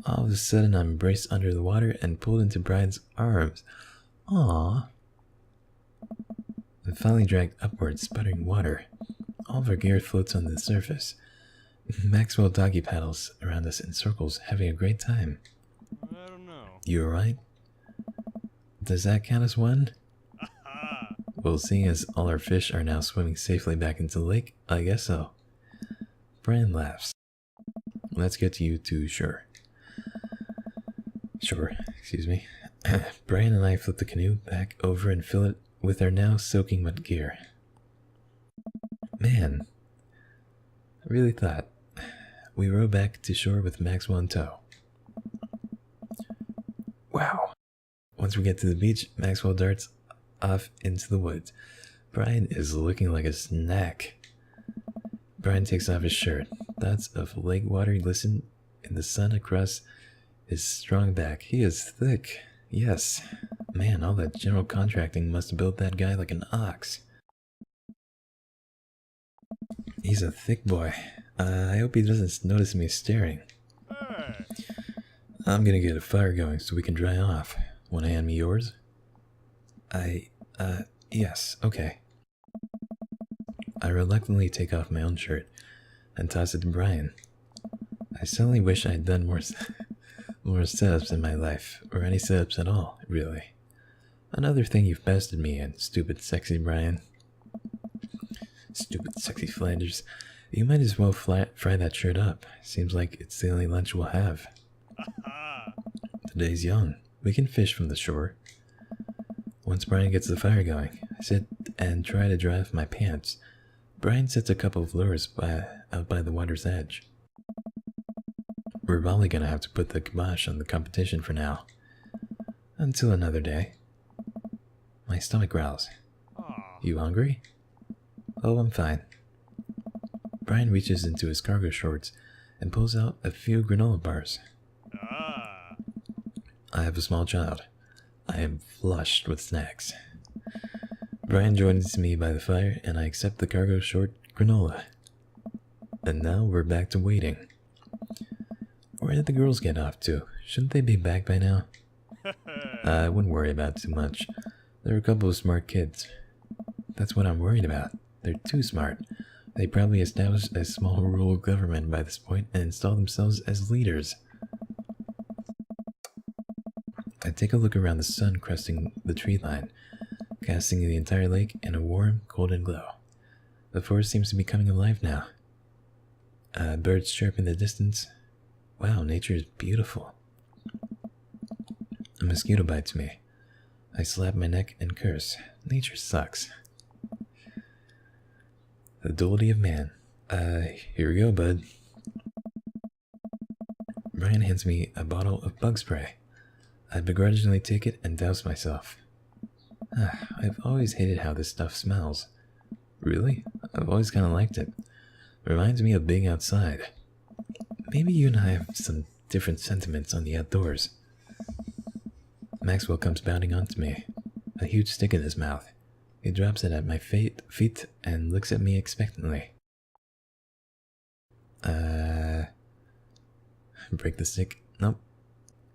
All of a sudden, I'm braced under the water and pulled into Brian's arms. Aww. I'm finally dragged upwards, sputtering water. All of our gear floats on the surface. Maxwell doggy paddles around us in circles, having a great time. I don't know. You alright? Does that count as one? Well, seeing as all our fish are now swimming safely back into the lake, I guess so. Brian laughs. Let's get to you two, sure. Sure, excuse me. Brian and I flip the canoe back over and fill it with our now soaking wet gear. Man, I really thought. We row back to shore with Maxwell in tow. Wow. Once we get to the beach, Maxwell darts off into the woods. Brian is looking like a snack. Brian takes off his shirt. Dots of lake water glisten in the sun across his strong back. He is thick. Yes. Man, all that general contracting must have built that guy like an ox. He's a thick boy. I hope he doesn't notice me staring. Hey. I'm gonna get a fire going so we can dry off. Wanna hand me yours? Yes, okay. I reluctantly take off my own shirt and toss it to Brian. I suddenly wish I'd done more setups in my life, or any setups at all, really. Another thing you've bested me in, stupid sexy Brian. Stupid sexy Flanders. You might as well fry that shirt up. Seems like it's the only lunch we'll have. Today's young. We can fish from the shore. Once Brian gets the fire going, I sit and try to dry off my pants. Brian sets a couple of lures out by the water's edge. We're probably gonna have to put the kibosh on the competition for now. Until another day. My stomach growls. You hungry? Oh, I'm fine. Brian reaches into his cargo shorts and pulls out a few granola bars. I have a small child. I am flushed with snacks. Brian joins me by the fire and I accept the cargo short granola. And now we're back to waiting. Where did the girls get off to? Shouldn't they be back by now? I wouldn't worry about it too much. They're a couple of smart kids. That's what I'm worried about. They're too smart. They probably established a small rural government by this point and installed themselves as leaders. I take a look around the sun cresting the tree line, casting the entire lake in a warm, golden glow. The forest seems to be coming alive now. Birds chirp in the distance. Wow, nature is beautiful. A mosquito bites me. I slap my neck and curse. Nature sucks. The duality of man. Here we go, bud. Brian hands me a bottle of bug spray. I begrudgingly take it and douse myself. I've always hated how this stuff smells. Really? I've always kind of liked it. Reminds me of being outside. Maybe you and I have some different sentiments on the outdoors. Maxwell comes bounding onto me, a huge stick in his mouth. He drops it at my feet and looks at me expectantly. Break the stick. Nope.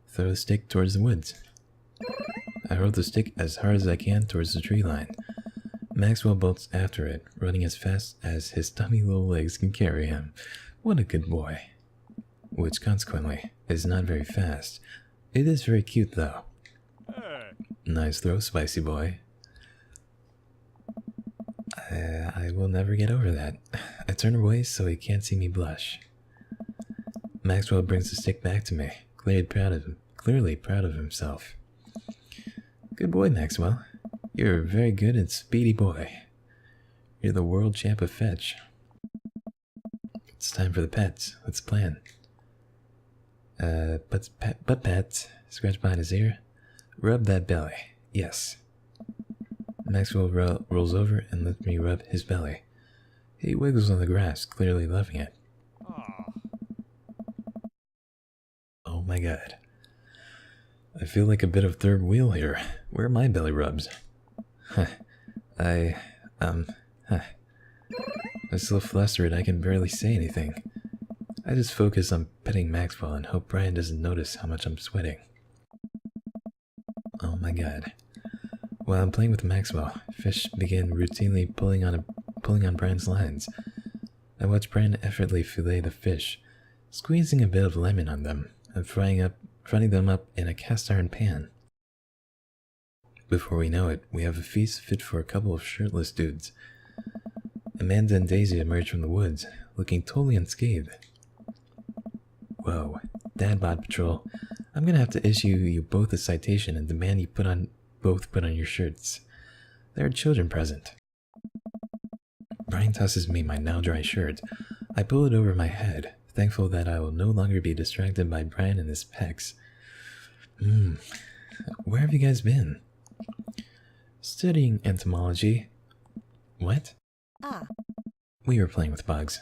Throw the stick towards the woods. I hurl the stick as hard as I can towards the tree line. Maxwell bolts after it, running as fast as his stubby little legs can carry him. What a good boy. Which, consequently, is not very fast. It is very cute, though. Hey. Nice throw, spicy boy. I will never get over that. I turn away so he can't see me blush. Maxwell brings the stick back to me, clearly proud of himself. Good boy, Maxwell. You're a very good and speedy boy. You're the world champ of fetch. It's time for the pets. Let's plan. Butt pats. Scratch behind his ear. Rub that belly. Yes. Maxwell rolls over and lets me rub his belly. He wiggles on the grass, clearly loving it. Aw. Oh my god. I feel like a bit of third wheel here. Where are my belly rubs? I'm so flustered I can barely say anything. I just focus on petting Maxwell and hope Brian doesn't notice how much I'm sweating. Oh my god. While I'm playing with Maxwell, fish begin routinely pulling on Brian's lines. I watch Brian effortlessly fillet the fish, squeezing a bit of lemon on them and frying them up in a cast iron pan. Before we know it, we have a feast fit for a couple of shirtless dudes. Amanda and Daisy emerge from the woods, looking totally unscathed. Whoa, Dad Bod Patrol, I'm gonna have to issue you both a citation and demand you both put on your shirts. There are children present. Brian tosses me my now dry shirt. I pull it over my head, thankful that I will no longer be distracted by Brian and his pecs. Where have you guys been? Studying entomology. What? We were playing with bugs.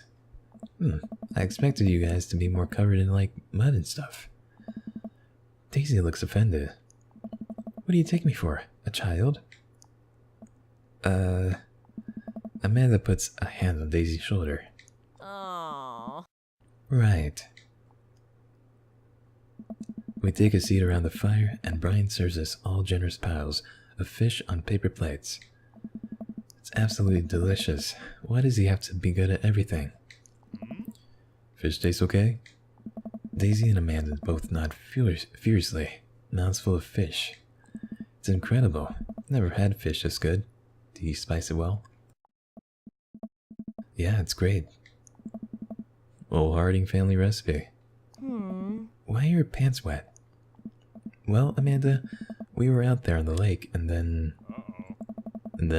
I expected you guys to be more covered in, like, mud and stuff. Daisy looks offended. What do you take me for? A child? Amanda puts a hand on Daisy's shoulder. Oh. Right. We take a seat around the fire, and Brian serves us all generous piles of fish on paper plates. It's absolutely delicious. Why does he have to be good at everything? Fish tastes okay? Daisy and Amanda both nod furiously, mouths full of fish. It's incredible. Never had fish this good. Do you spice it well? Yeah, it's great. Old Harding family recipe. Why are your pants wet? Well, Amanda, we were out there on the lake, and then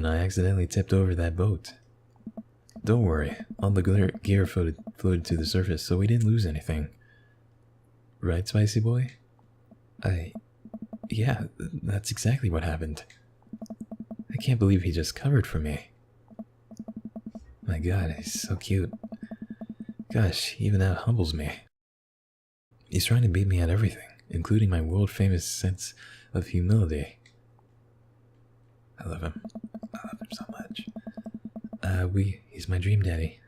I accidentally tipped over that boat. Don't worry, all the gear floated to the surface, so we didn't lose anything. Right, Spicy Boy? Yeah, that's exactly what happened. I can't believe he just covered for me. My god, he's so cute. Gosh, he even out humbles me. He's trying to beat me at everything, including my world-famous sense of humility. I love him. I love him so much. He's my dream daddy.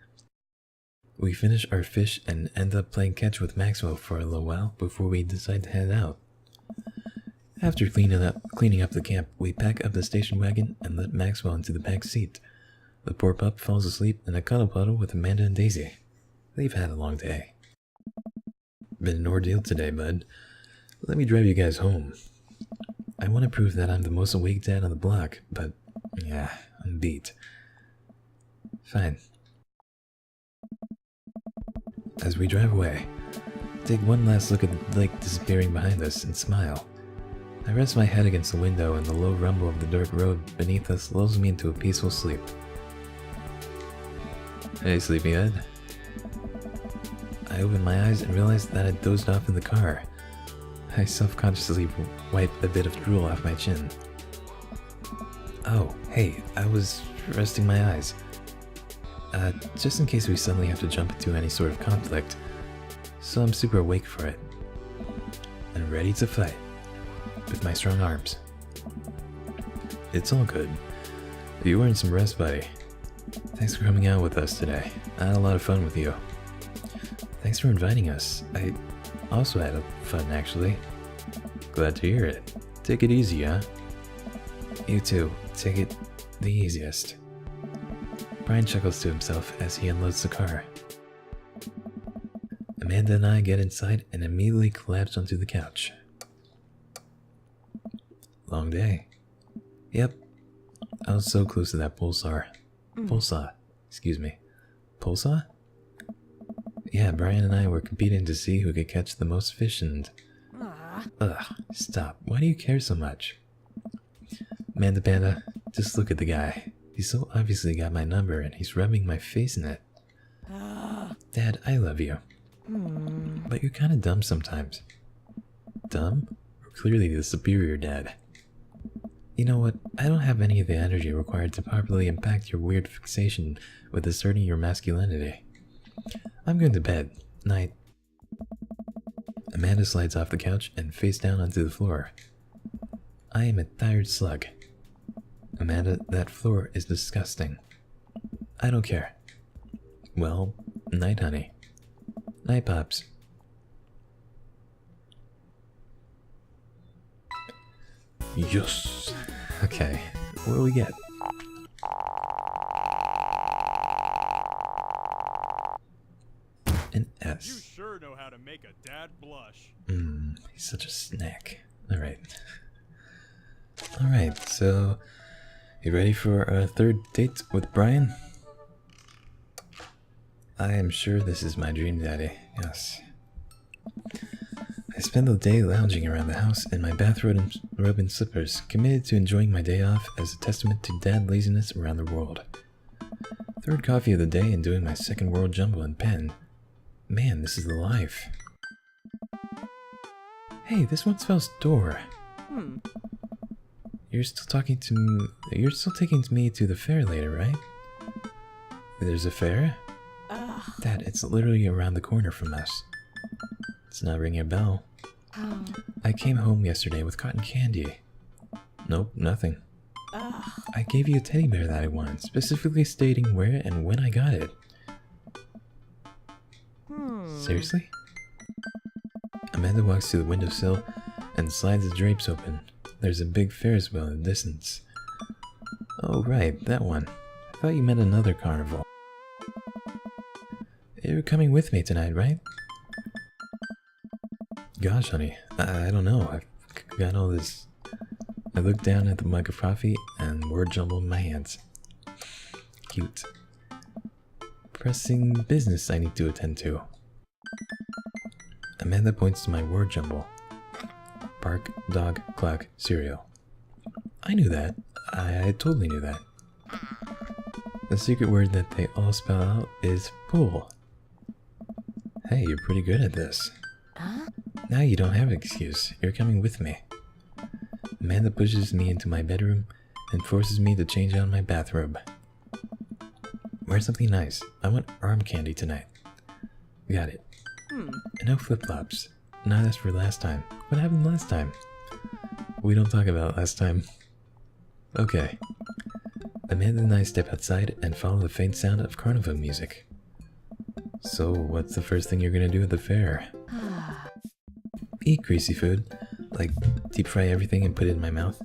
We finish our fish and end up playing catch with Maxwell for a little while before we decide to head out. After cleaning up the camp, we pack up the station wagon and let Maxwell into the back seat. The poor pup falls asleep in a cuddle puddle with Amanda and Daisy. They've had a long day. Been an ordeal today, bud. Let me drive you guys home. I want to prove that I'm the most awake dad on the block, but yeah, I'm beat. Fine. As we drive away, take one last look at the lake disappearing behind us and smile. I rest my head against the window and the low rumble of the dirt road beneath us lulls me into a peaceful sleep. Hey, sleepyhead. I opened my eyes and realized that I'd dozed off in the car. I self-consciously wiped a bit of drool off my chin. Oh, hey, I was resting my eyes. Just in case we suddenly have to jump into any sort of conflict. So I'm super awake for it. And ready to fight. With my strong arms. It's all good. You earned some rest, buddy. Thanks for coming out with us today. I had a lot of fun with you. Thanks for inviting us. I also had fun, actually. Glad to hear it. Take it easy, huh? You too. Take it the easiest. Brian chuckles to himself as he unloads the car. Amanda and I get inside and immediately collapse onto the couch. Long day. Yep. I was so close to that pulsar. Pulsar. Excuse me. Pulsar? Yeah, Brian and I were competing to see who could catch the most fish and... Ugh, stop. Why do you care so much? Amanda Panda, just look at the guy. He's so obviously got my number and he's rubbing my face in it. Dad, I love you. But you're kinda dumb sometimes. Dumb? Or clearly the superior dad. You know what? I don't have any of the energy required to properly impact your weird fixation with asserting your masculinity. I'm going to bed. Night. Amanda slides off the couch and face down onto the floor. I am a tired slug. Amanda, that floor is disgusting. I don't care. Well, night, honey. Night, Pops. Yes! Okay, what do we get? An S. You sure know how to make a dad blush. He's such a snack. Alright. Alright, so... You ready for our third date with Brian? I am sure this is my dream daddy, yes. I spend the day lounging around the house in my bathrobe and slippers, committed to enjoying my day off as a testament to dad laziness around the world. Third coffee of the day and doing my second world jumbo and pen. Man, this is the life. Hey, this one spells door. You're still taking me to the fair later, right? There's a fair? Dad, it's literally around the corner from us. It's not ringing a bell. I came home yesterday with cotton candy. Nope, nothing. I gave you a teddy bear that I wanted, specifically stating where and when I got it. Seriously? Amanda walks to the windowsill and slides the drapes open. There's a big Ferris wheel in the distance. Oh right, that one. I thought you meant another carnival. You're coming with me tonight, right? Gosh, honey, I don't know. I've got all this... I look down at the mug of coffee and word jumble in my hands. Cute. Pressing business I need to attend to. Amanda points to my word jumble. Bark, dog, clock, cereal. I knew that. I totally knew that. The secret word that they all spell out is pool. Hey, you're pretty good at this. Now you don't have an excuse. You're coming with me. Amanda pushes me into my bedroom and forces me to change out my bathrobe. Wear something nice. I want arm candy tonight. Got it. And no flip-flops. Not as for last time. What happened last time? We don't talk about last time. Okay. Amanda and I step outside and follow the faint sound of carnival music. So, what's the first thing you're gonna do at the fair? Eat greasy food. Like, deep fry everything and put it in my mouth.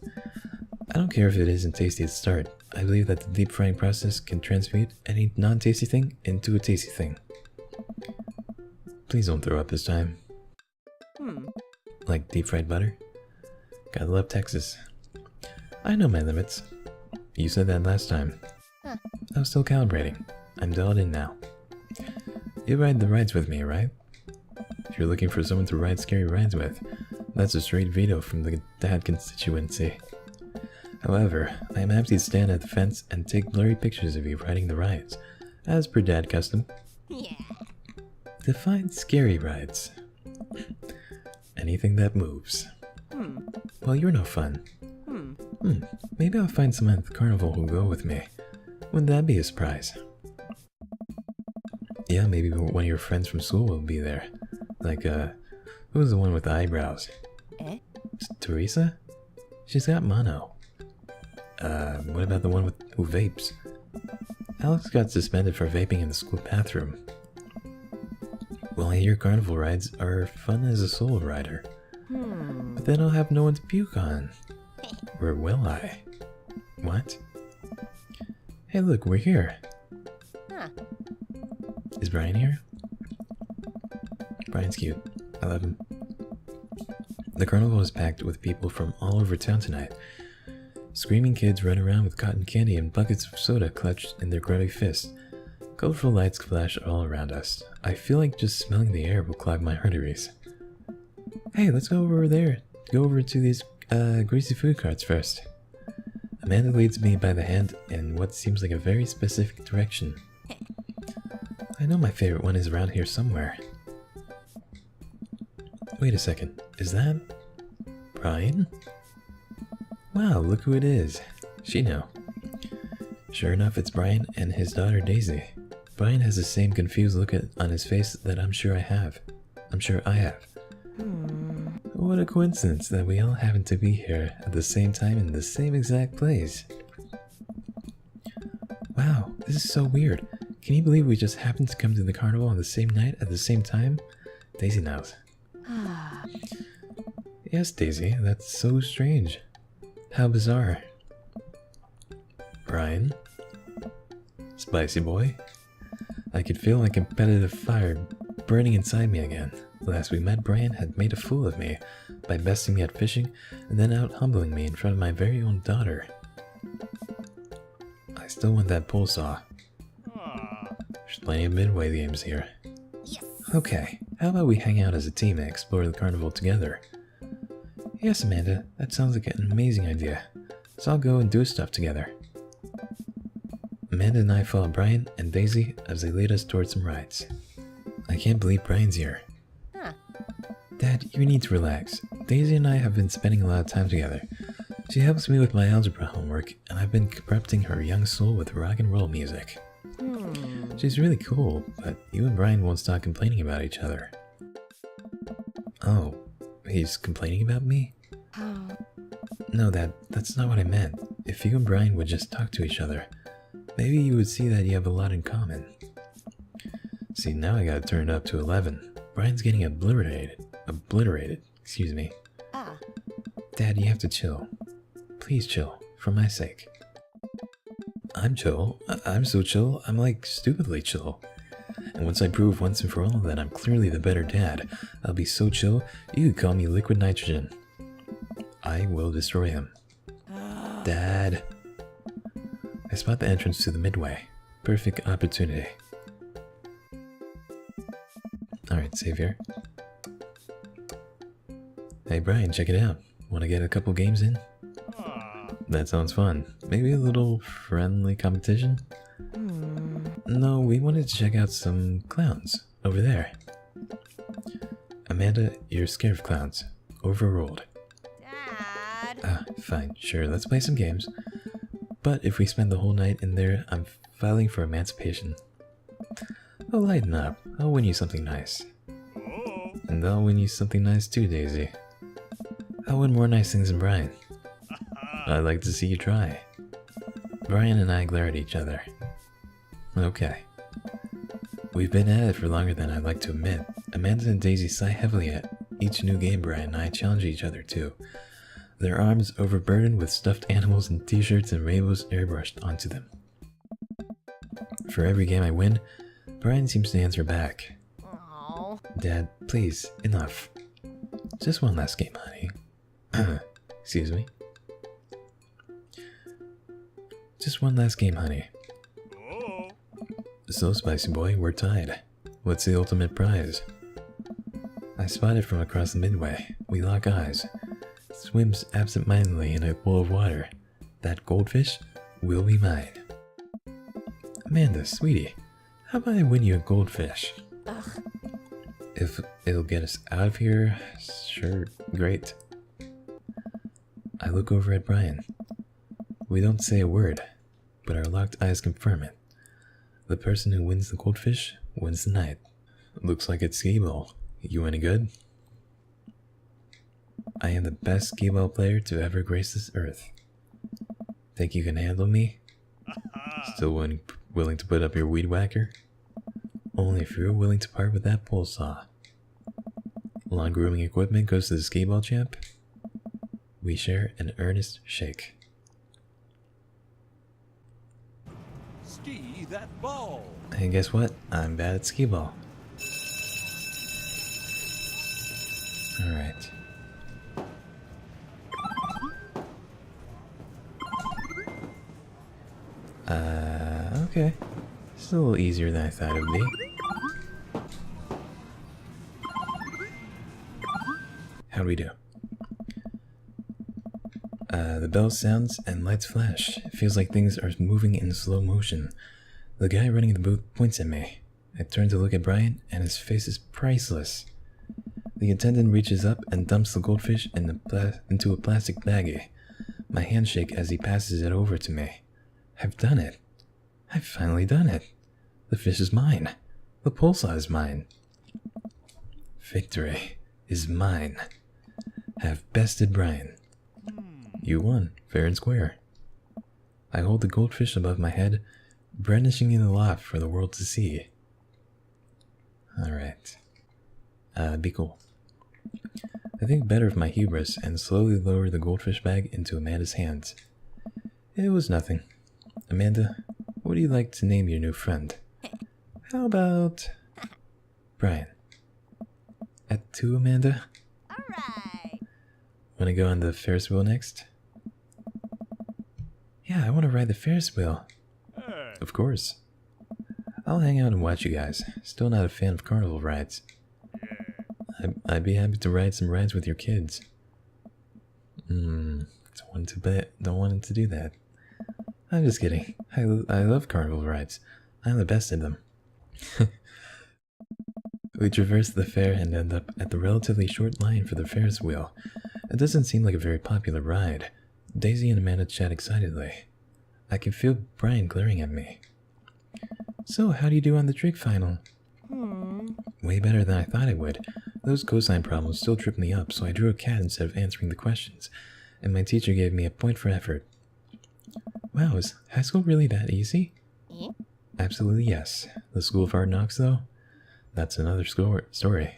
I don't care if it isn't tasty at the start. I believe that the deep frying process can transmute any non-tasty thing into a tasty thing. Please don't throw up this time. Like deep fried butter? Gotta love Texas. I know my limits. You said that last time. I was still calibrating. I'm dialed in now. You ride the rides with me, right? If you're looking for someone to ride scary rides with, that's a straight veto from the dad constituency. However, I am happy to stand at the fence and take blurry pictures of you riding the rides, as per dad custom. Define scary rides. Anything that moves. Well, you're no fun. Maybe I'll find someone at the carnival who'll go with me. Wouldn't that be a surprise? Yeah, maybe one of your friends from school will be there. Like, who was the one with the eyebrows? Teresa? She's got mono. What about the one who vapes? Alex got suspended for vaping in the school bathroom. Well, I hear carnival rides are fun as a solo rider. But then I'll have no one to puke on. Or will I? What? Hey look, we're here. Is Brian here? Brian's cute. I love him. The carnival is packed with people from all over town tonight. Screaming kids run around with cotton candy and buckets of soda clutched in their grubby fists. Colorful lights flash all around us. I feel like just smelling the air will clog my arteries. Hey, let's go over there. Go over to these greasy food carts first. Amanda leads me by the hand in what seems like a very specific direction. I know my favorite one is around here somewhere. Wait a second, is that Brian? Wow, look who it is. She know. Sure enough, it's Brian and his daughter Daisy. Brian has the same confused look on his face that I'm sure I have. What a coincidence that we all happen to be here at the same time in the same exact place. Wow, this is so weird. Can you believe we just happened to come to the carnival on the same night at the same time? Daisy knows. Yes, Daisy, that's so strange. How bizarre. Brian? Spicy boy? I could feel my competitive fire burning inside me again. Last we met, Brian had made a fool of me by besting me at fishing and then out humbling me in front of my very own daughter. I still want that pole saw. There's plenty of midway games here. Yes. Okay, how about we hang out as a team and explore the carnival together? Yes, Amanda, that sounds like an amazing idea. So I'll go and do stuff together. Amanda and I follow Brian and Daisy as they lead us towards some rides. I can't believe Brian's here. Dad, you need to relax. Daisy and I have been spending a lot of time together. She helps me with my algebra homework, and I've been corrupting her young soul with rock and roll music. She's really cool, but you and Brian won't stop complaining about each other. Oh, he's complaining about me? No, that's not what I meant. If you and Brian would just talk to each other, maybe you would see that you have a lot in common. See, now I gotta turn it up to 11. Brian's getting obliterated, excuse me. Dad, you have to chill. Please chill, for my sake. I'm chill. I'm so chill, I'm like stupidly chill. And once I prove once and for all that I'm clearly the better dad, I'll be so chill, you could call me liquid nitrogen. I will destroy him. Dad. I spot the entrance to the midway. Perfect opportunity. Alright, Savior. Hey Brian, check it out. Wanna get a couple games in? That sounds fun. Maybe a little friendly competition? No, we wanted to check out some clowns over there. Amanda, you're scared of clowns. Overruled. Dad. Fine, sure, let's play some games. But if we spend the whole night in there, I'm filing for emancipation. Oh, lighten up. I'll win you something nice. And I'll win you something nice too, Daisy. I'll win more nice things than Brian. I'd like to see you try. Brian and I glare at each other. Okay. We've been at it for longer than I'd like to admit. Amanda and Daisy sigh heavily at each new game Brian and I challenge each other to. Their arms overburdened with stuffed animals and t-shirts and rainbows airbrushed onto them. For every game I win, Brian seems to answer back. Aww. Dad, please, enough. Just one last game, honey. Excuse me. Just one last game, honey. So, Spicy Boy, we're tied. What's the ultimate prize? I spot it from across the midway. We lock eyes. It swims absent-mindedly in a pool of water. That goldfish will be mine. Amanda, sweetie, how about I win you a goldfish? If it'll get us out of here, sure, great. I look over at Brian. We don't say a word, but our locked eyes confirm it. The person who wins the goldfish wins the night. Looks like it's skee-ball. You any good? I am the best skee-ball player to ever grace this earth. Think you can handle me? Still willing to put up your weed whacker? Only if you're willing to part with that pole saw. Lawn grooming equipment goes to the skee-ball champ. We share an earnest shake. Ski that ball. And guess what? I'm bad at skee-ball. Alright. Okay. It's a little easier than I thought it would be. How do we do? The bell sounds and lights flash. It feels like things are moving in slow motion. The guy running the booth points at me. I turn to look at Brian, and his face is priceless. The attendant reaches up and dumps the goldfish into a plastic baggie. My hands shake as he passes it over to me. I've done it. I've finally done it. The fish is mine. The pole saw is mine. Victory is mine. Have bested Brian. You won, fair and square. I hold the goldfish above my head, brandishing it aloft for the world to see. Alright. Be cool. I think better of my hubris and slowly lower the goldfish bag into Amanda's hands. It was nothing. Amanda, what do you like to name your new friend? How about Brian? At 2, Amanda? Alright. Wanna go on the Ferris wheel next? Yeah, I wanna ride the Ferris wheel. Hey. Of course. I'll hang out and watch you guys. Still not a fan of carnival rides. I'd be happy to ride some rides with your kids. Don't want to do that. I'm just kidding. I love carnival rides. I'm the best at them. We traverse the fair and end up at the relatively short line for the Ferris wheel. It doesn't seem like a very popular ride. Daisy and Amanda chat excitedly. I can feel Brian glaring at me. So, how do you do on the trig final? Way better than I thought it would. Those cosine problems still trip me up, so I drew a cat instead of answering the questions, and my teacher gave me a point for effort. Wow, is high school really that easy? Absolutely yes. The School of Hard Knocks, though? That's another story.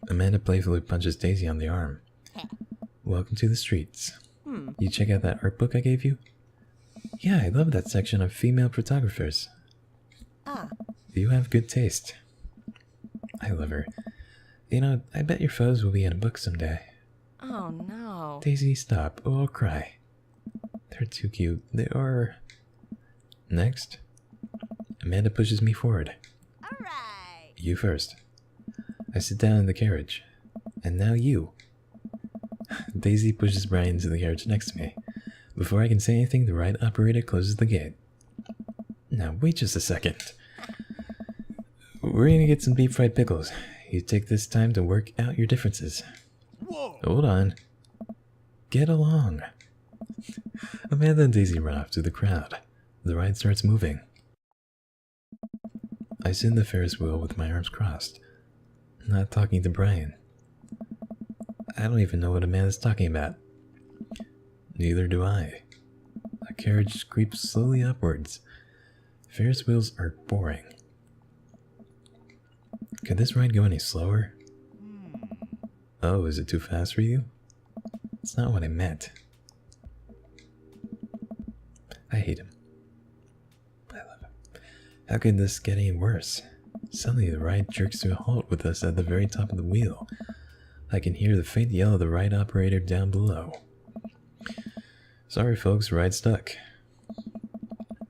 Amanda playfully punches Daisy on the arm. Welcome to the streets. You check out that art book I gave you? Yeah, I love that section of female photographers. You have good taste. I love her. You know, I bet your photos will be in a book someday. Oh no. Daisy, stop. Oh, I'll cry. They're too cute. They are. Next. Amanda pushes me forward. Alright. You first. I sit down in the carriage. And now you. Daisy pushes Brian into the carriage next to me. Before I can say anything, the ride operator closes the gate. Now, wait just a second. We're gonna get some deep fried pickles. You take this time to work out your differences. Whoa. Hold on. Get along. Amanda and Daisy run off to the crowd. The ride starts moving. I sit in the Ferris wheel with my arms crossed, not talking to Brian. I don't even know what Amanda's talking about. Neither do I. A carriage creeps slowly upwards. Ferris wheels are boring. Could this ride go any slower? Oh, is it too fast for you? It's not what I meant. I hate him. I love him. How could this get any worse? Suddenly the ride jerks to a halt with us at the very top of the wheel. I can hear the faint yell of the ride operator down below. Sorry folks, ride stuck.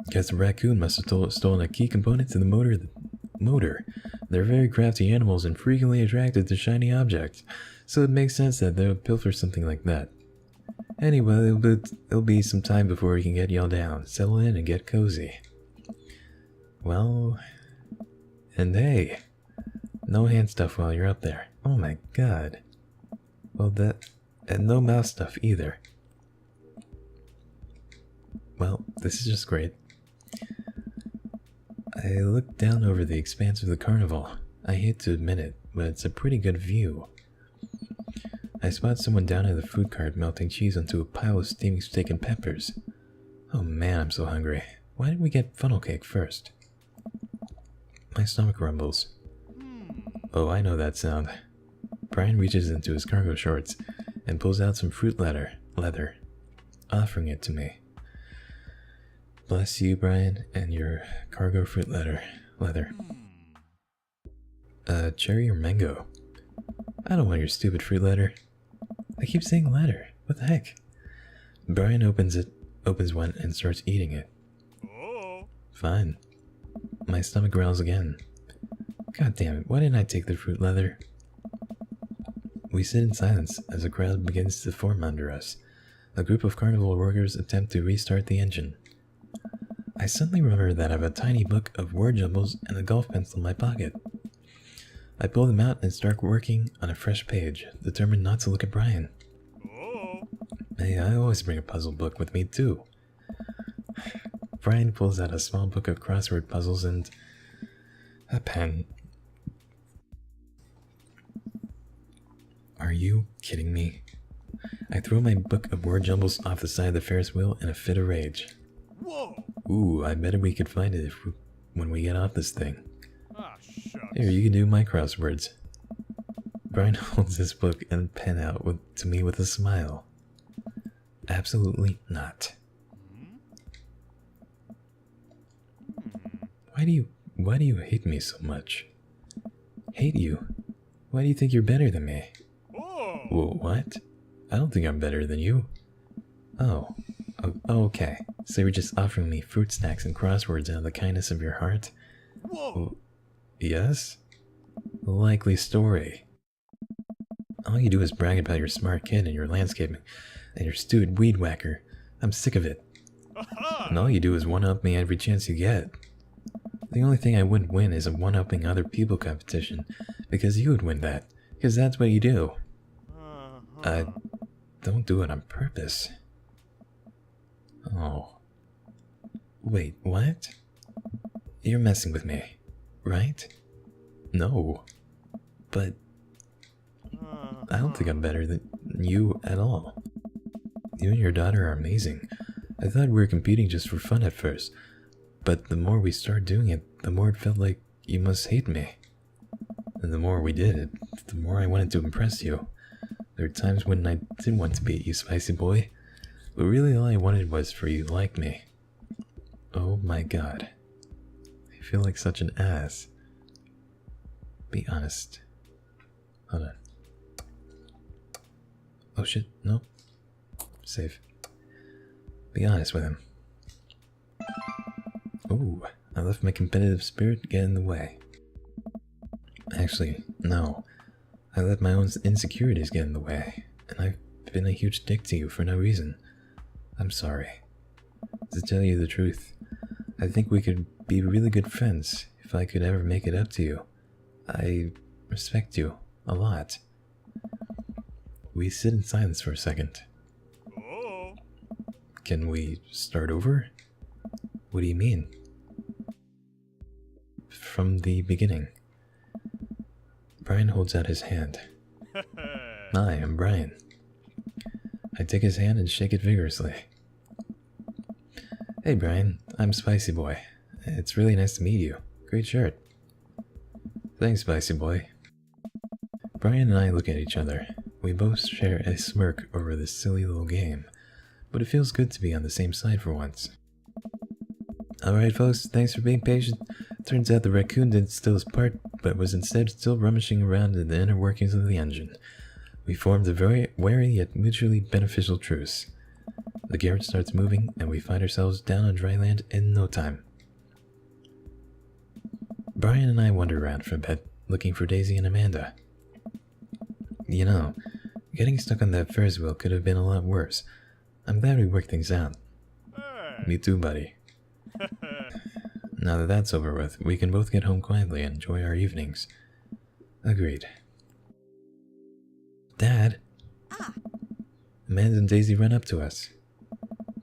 Guess the raccoon must have stolen a key component to the motor. They're very crafty animals and frequently attracted to shiny objects, so it makes sense that they would pilfer something like that. Anyway, it'll be some time before we can get y'all down, settle in, and get cozy. Well, and hey, No hand stuff while you're up there. Oh my god. Well, and no mouse stuff either. Well, this is just great. I looked down over the expanse of the carnival. I hate to admit it, but it's a pretty good view. I spot someone down at the food cart melting cheese onto a pile of steaming steak and peppers. Oh man, I'm so hungry. Why didn't we get funnel cake first? My stomach rumbles. Oh, I know that sound. Brian reaches into his cargo shorts and pulls out some fruit leather, offering it to me. Bless you, Brian, and your cargo fruit leather. Cherry or mango? I don't want your stupid fruit leather. I keep saying letter. What the heck? Brian opens one and starts eating it. Oh. Fine. My stomach growls again. God damn it, why didn't I take the fruit leather? We sit in silence as a crowd begins to form under us. A group of carnival workers attempt to restart the engine. I suddenly remember that I have a tiny book of word jumbles and a golf pencil in my pocket. I pull them out and start working on a fresh page, determined not to look at Brian. Oh. Hey, I always bring a puzzle book with me too. Brian pulls out a small book of crossword puzzles and a pen. Are you kidding me? I throw my book of word jumbles off the side of the Ferris wheel in a fit of rage. Whoa. Ooh, I bet we could find it when we get off this thing. Ah, shucks. Here, you can do my crosswords. Brian holds his book and pen out to me with a smile. Absolutely not. Why do you hate me so much? Hate you? Why do you think you're better than me? Oh. Whoa, what? I don't think I'm better than you. Oh, okay. So you're just offering me fruit snacks and crosswords out of the kindness of your heart? Whoa. Yes? Likely story. All you do is brag about your smart kid and your landscaping and your stupid weed whacker. I'm sick of it. Aha. And all you do is one-up me every chance you get. The only thing I wouldn't win is a one-upping other people competition, because you would win that, because that's what you do. I don't do it on purpose. Oh. Wait, what? You're messing with me, right? No. But I don't think I'm better than you at all. You and your daughter are amazing. I thought we were competing just for fun at first, but the more we started doing it, the more it felt like you must hate me. And the more we did it, the more I wanted to impress you. There were times when I did want to beat you, spicy boy, but really all I wanted was for you to like me. Oh my god. I feel like such an ass. Be honest. Hold on. Oh shit, no. Save. Be honest with him. Ooh, I left my competitive spirit get in the way. Actually, no. I let my own insecurities get in the way, and I've been a huge dick to you for no reason. I'm sorry. To tell you the truth, I think we could be really good friends if I could ever make it up to you. I respect you a lot. We sit in silence for a second. Oh. Can we start over? What do you mean? From the beginning. Brian holds out his hand. Hi, I'm Brian. I take his hand and shake it vigorously. Hey Brian, I'm Spicy Boy. It's really nice to meet you. Great shirt. Thanks, Spicy Boy. Brian and I look at each other. We both share a smirk over this silly little game, but it feels good to be on the same side for once. Alright folks, thanks for being patient. Turns out the raccoon didn't steal his part, but was instead still rummaging around in the inner workings of the engine. We formed a very wary yet mutually beneficial truce. The garage starts moving, and we find ourselves down on dry land in no time. Brian and I wander around for a bit, looking for Daisy and Amanda. You know, getting stuck on that Ferris wheel could have been a lot worse. I'm glad we worked things out. Hey. Me too, buddy. Now that that's over with, we can both get home quietly and enjoy our evenings. Agreed. Dad? Ah. Amanda and Daisy run up to us.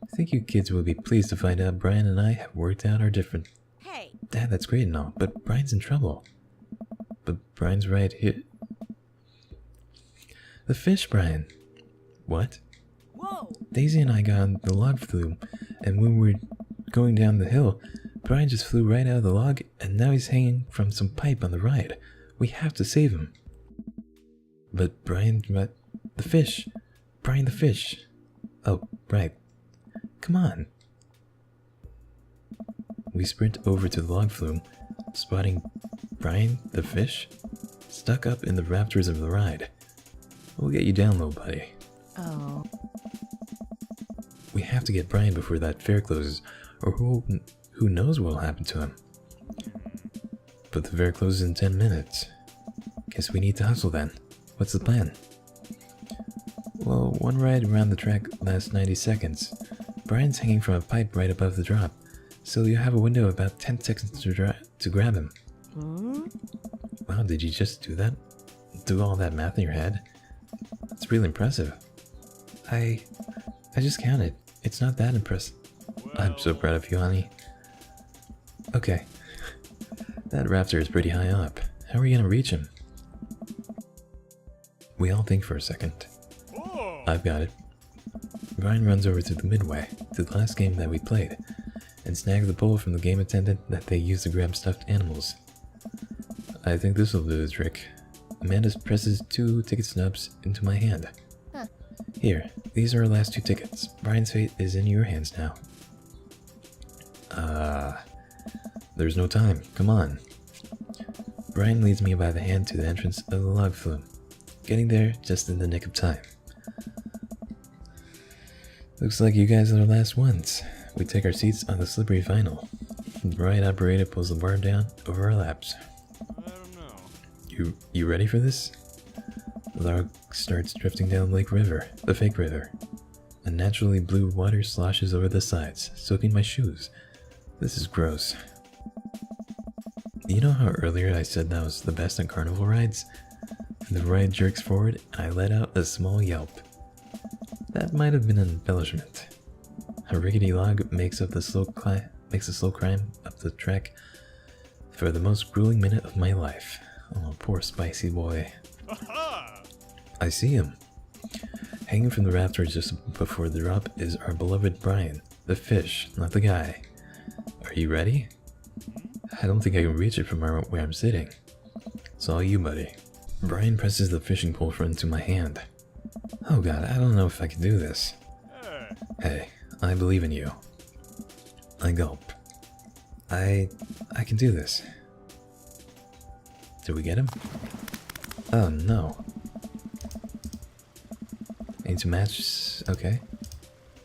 I think you kids will be pleased to find out Brian and I have worked out our different... Hey. Dad, that's great and all, but Brian's in trouble. But Brian's right here. The fish, Brian. What? Whoa. Daisy and I got on the log flume, and when we were going down the hill, Brian just flew right out of the log, and now he's hanging from some pipe on the ride. We have to save him. But Brian... the fish. Brian the fish. Oh, right. Come on. We sprint over to the log flume, spotting Brian the fish stuck up in the rafters of the ride. We'll get you down, little buddy. Oh. We have to get Brian before that fair closes, or who knows what'll happen to him. But the fair closes in 10 minutes. Guess we need to hustle then. What's the plan? Well, one ride around the track lasts 90 seconds. Brian's hanging from a pipe right above the drop, so you have a window of about 10 seconds to grab him. Wow, did you just do that? Do all that math in your head? It's really impressive. I just counted. It's not that impressive. I'm so proud of you, honey. Okay. That rafter is pretty high up. How are we gonna reach him? We all think for a second. I've got it. Brian runs over to the midway, to the last game that we played, and snags the pole from the game attendant that they used to grab stuffed animals. I think this will do the trick. Amanda presses 2 ticket stubs into my hand. Huh. Here, these are our last 2 tickets. Brian's fate is in your hands now. There's no time. Come on. Brian leads me by the hand to the entrance of the log flume, getting there just in the nick of time. Looks like you guys are the last ones. We take our seats on the slippery vinyl. The ride operator pulls the bar down over our laps. I don't know. You ready for this? The log starts drifting down Lake River, the fake river. A naturally blue water sloshes over the sides, soaking my shoes. This is gross. You know how earlier I said that was the best on carnival rides? The ride jerks forward and I let out a small yelp. That might have been an embellishment. A rickety log makes a slow climb up the track for the most grueling minute of my life. Oh, poor spicy boy. I see him. Hanging from the rafters just before the drop is our beloved Brian, the fish, not the guy. Are you ready? I don't think I can reach it from where I'm sitting. It's all you, buddy. Brian presses the fishing pole into my hand. Oh god, I don't know if I can do this. Hey, I believe in you. I gulp. I can do this. Did we get him? Oh no. I need to match... okay.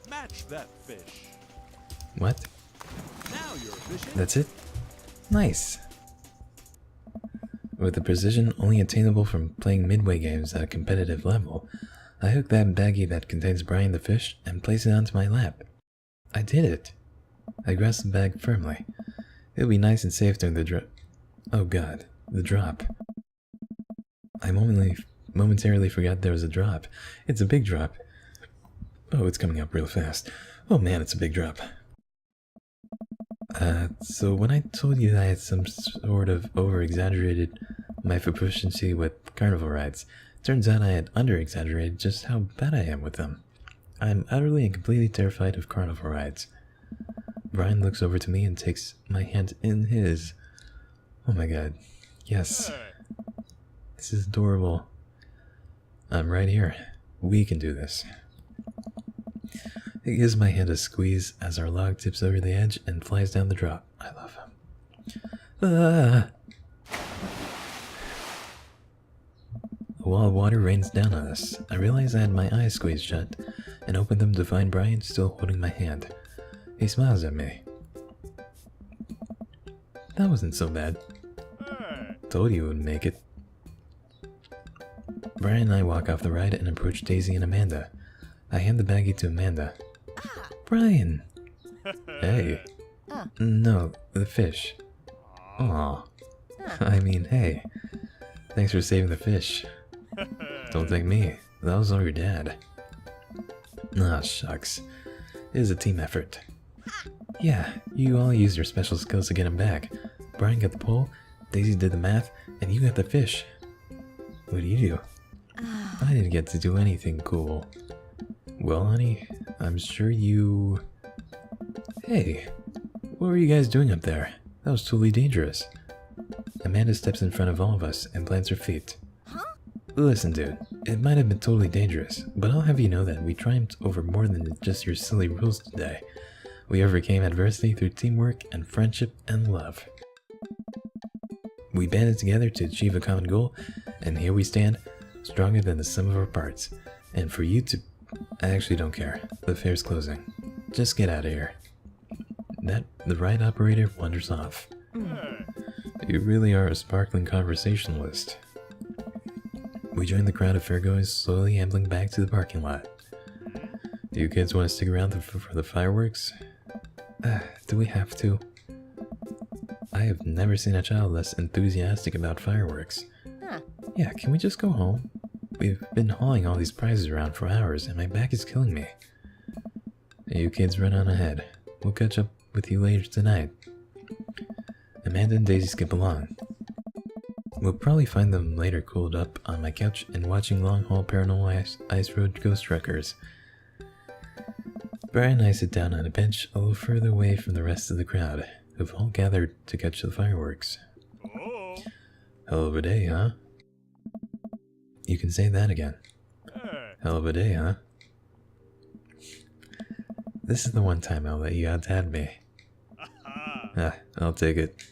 Match that fish. What? Now you're fishing. That's it? Nice! With the precision only attainable from playing midway games at a competitive level, I hook that baggie that contains Brian the fish and place it onto my lap. I did it! I grasp the bag firmly. It'll be nice and safe during the drop. Oh god, the drop. I momentarily forgot there was a drop. It's a big drop. Oh, it's coming up real fast. Oh man, it's a big drop. So when I told you that I had some sort of over-exaggerated my proficiency with carnival rides, turns out I had under-exaggerated just how bad I am with them. I'm utterly and completely terrified of carnival rides. Brian looks over to me and takes my hand in his. Oh my god. Yes. This is adorable. I'm right here. We can do this. He gives my hand a squeeze as our log tips over the edge and flies down the drop. I love him. Ah! A wall of water rains down on us. I realize I had my eyes squeezed shut and open them to find Brian still holding my hand. He smiles at me. That wasn't so bad. Told you it would make it. Brian and I walk off the ride and approach Daisy and Amanda. I hand the baggie to Amanda. Brian! Hey. No, the fish. Aw. I mean, hey. Thanks for saving the fish. Don't thank me. That was all your dad. Ah, shucks. It is a team effort. Yeah, you all used your special skills to get him back. Brian got the pole, Daisy did the math, and you got the fish. What do you do? I didn't get to do anything cool. Well, honey, I'm sure you... Hey, what were you guys doing up there? That was totally dangerous. Amanda steps in front of all of us and plants her feet. Listen, dude, it might have been totally dangerous, but I'll have you know that we triumphed over more than just your silly rules today. We overcame adversity through teamwork and friendship and love. We banded together to achieve a common goal, and here we stand, stronger than the sum of our parts. And for you to... I actually don't care. The fair's closing. Just get out of here. The ride operator wanders off. You really are a sparkling conversationalist. We join the crowd of fairgoers slowly ambling back to the parking lot. Do you kids want to stick around for the fireworks? Do we have to? I have never seen a child less enthusiastic about fireworks. Yeah, can we just go home? We've been hauling all these prizes around for hours and my back is killing me. You kids run on ahead. We'll catch up with you later tonight. Amanda and Daisy skip along. We'll probably find them later cooled up on my couch and watching long-haul paranormal ice road ghost truckers. Brian and I sit down on a bench a little further away from the rest of the crowd, who've all gathered to catch the fireworks. Hell of a day, huh? You can say that again. Hell of a day, huh? This is the one time I'll let you out-dad me. I'll take it.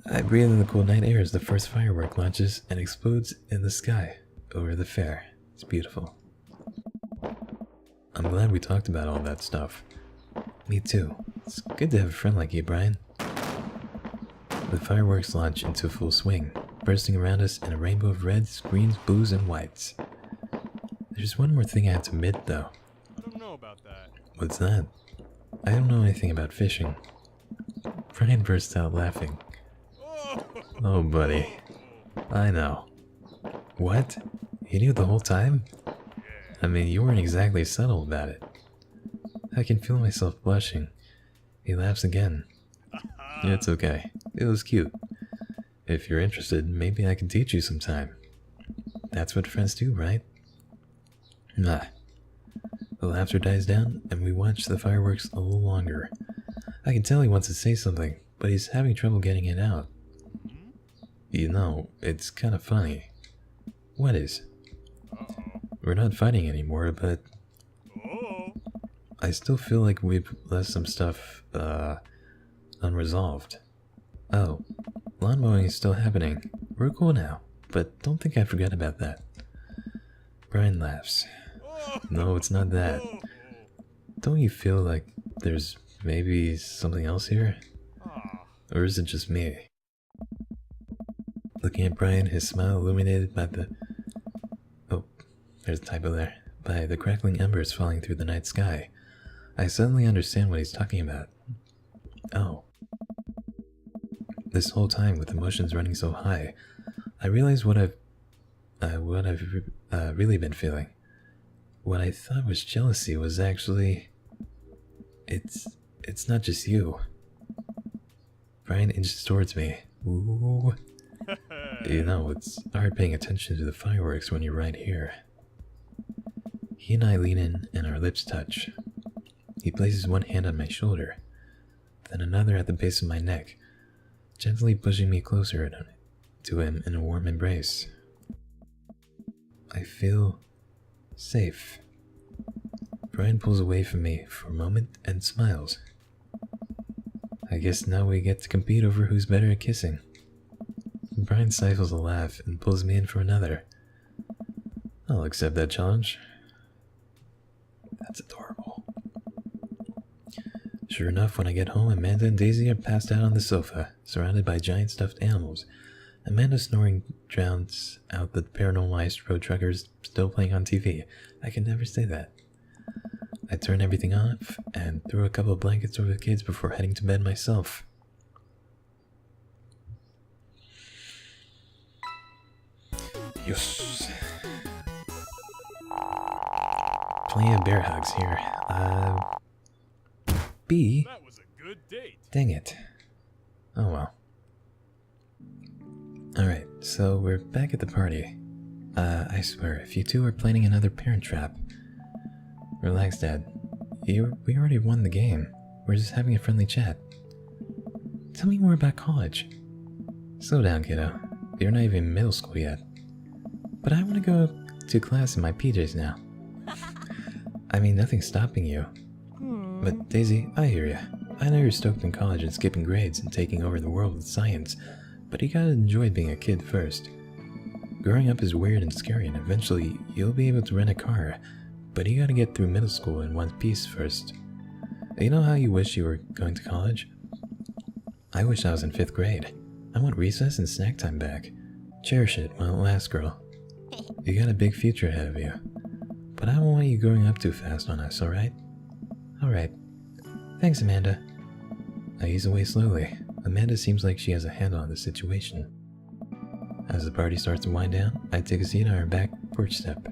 I breathe in the cool night air as the first firework launches and explodes in the sky over the fair. It's beautiful. I'm glad we talked about all that stuff. Me too. It's good to have a friend like you, Brian. The fireworks launch into full swing, bursting around us in a rainbow of reds, greens, blues, and whites. There's one more thing I have to admit, though. I don't know about that. What's that? I don't know anything about fishing. Brian bursts out laughing. Oh, buddy. I know. What? You knew the whole time? I mean, you weren't exactly subtle about it. I can feel myself blushing. He laughs again. It's okay. It was cute. If you're interested, maybe I can teach you sometime. That's what friends do, right? Nah. The laughter dies down, and we watch the fireworks a little longer. I can tell he wants to say something, but he's having trouble getting it out. You know, it's kind of funny. What is? We're not fighting anymore, but I still feel like we've left some stuff, unresolved. Oh, lawn mowing is still happening. We're cool now, but don't think I forgot about that. Brian laughs. No, it's not that. Don't you feel like there's maybe something else here? Or is it just me? Looking at Brian, his smile illuminated by the... Oh, there's a typo there. By the crackling embers falling through the night sky. I suddenly understand what he's talking about. Oh. This whole time, with emotions running so high, I realize what I've really been feeling. What I thought was jealousy was actually... It's not just you. Brian inches towards me. Ooh. You know, it's hard paying attention to the fireworks when you're right here. He and I lean in and our lips touch. He places one hand on my shoulder, then another at the base of my neck, gently pushing me closer to him in a warm embrace. I feel safe. Brian pulls away from me for a moment and smiles. I guess now we get to compete over who's better at kissing. Brian stifles a laugh and pulls me in for another. I'll accept that challenge. That's adorable. Sure enough, when I get home, Amanda and Daisy are passed out on the sofa, surrounded by giant stuffed animals. Amanda's snoring drowns out the paranormal ice road truckers still playing on TV. I can never say that. I turn everything off and throw a couple of blankets over the kids before heading to bed myself. Yes. Plenty of bear hugs here. B. That was a good date. Dang it. Oh well. Alright, so we're back at the party. I swear, if you two are planning another parent trap... Relax, Dad. We already won the game. We're just having a friendly chat. Tell me more about college. Slow down, kiddo. You're not even in middle school yet. But I want to go to class in my PJs now. I mean, nothing's stopping you. But Daisy, I hear ya. I know you're stoked in college and skipping grades and taking over the world with science, but you gotta enjoy being a kid first. Growing up is weird and scary, and eventually you'll be able to rent a car, but you gotta get through middle school in one piece first. You know how you wish you were going to college? I wish I was in 5th grade. I want recess and snack time back. Cherish it while it lasts, girl. You got a big future ahead of you. But I don't want you growing up too fast on us, alright? Alright. Thanks, Amanda. I ease away slowly. Amanda seems like she has a handle on the situation. As the party starts to wind down, I take a seat on our back porch step.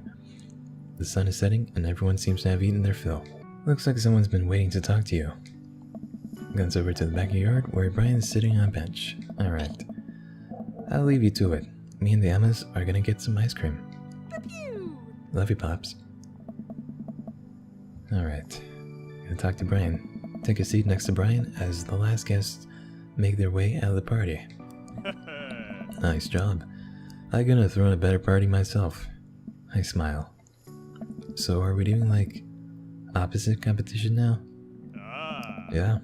The sun is setting and everyone seems to have eaten their fill. Looks like someone's been waiting to talk to you. Glance over to the back of the yard where Brian is sitting on a bench. Alright. I'll leave you to it. Me and the Emmas are gonna get some ice cream. Love you, Pops. Alright. Gonna talk to Brian. Take a seat next to Brian as the last guests make their way out of the party. Nice job. I couldn't have thrown a better party myself. I smile. So are we doing like opposite competition now? Yeah.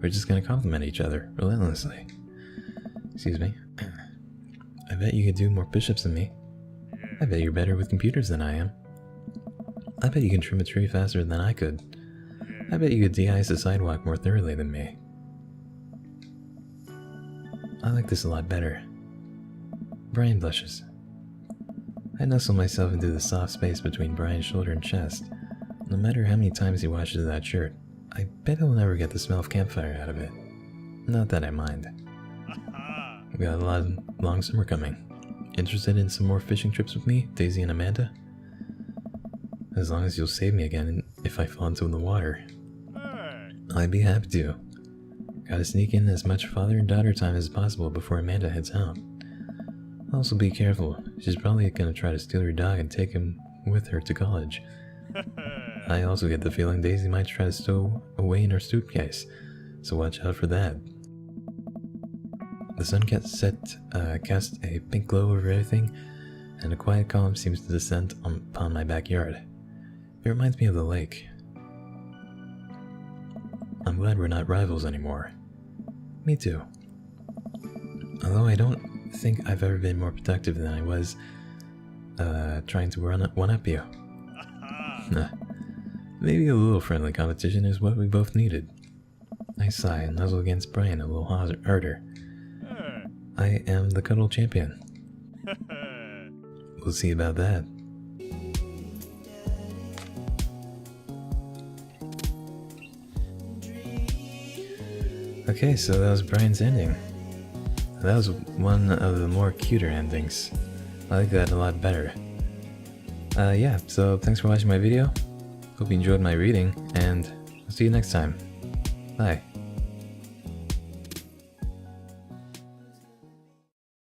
We're just gonna compliment each other relentlessly. Excuse me. I bet you could do more push-ups than me. I bet you're better with computers than I am. I bet you can trim a tree faster than I could. I bet you could de-ice a sidewalk more thoroughly than me. I like this a lot better. Brian blushes. I nestle myself into the soft space between Brian's shoulder and chest. No matter how many times he washes that shirt, I bet he'll never get the smell of campfire out of it. Not that I mind. I've got a long summer coming. Interested in some more fishing trips with me, Daisy and Amanda? As long as you'll save me again if I fall into the water. I'd be happy to. Gotta sneak in as much father and daughter time as possible before Amanda heads out. Also be careful, she's probably gonna try to steal your dog and take him with her to college. I also get the feeling Daisy might try to stow away in her suitcase, so watch out for that. The sun cast a pink glow over everything, and a quiet calm seems to descend upon my backyard. It reminds me of the lake. I'm glad we're not rivals anymore. Me too. Although I don't think I've ever been more productive than I was trying to one-up you. Maybe a little friendly competition is what we both needed. I sigh and nuzzle against Brian a little harder. I am the cuddle champion. We'll see about that. Okay, so that was Brian's ending. That was one of the more cuter endings. I like that a lot better. Yeah, so thanks for watching my video. Hope you enjoyed my reading, and I'll see you next time. Bye.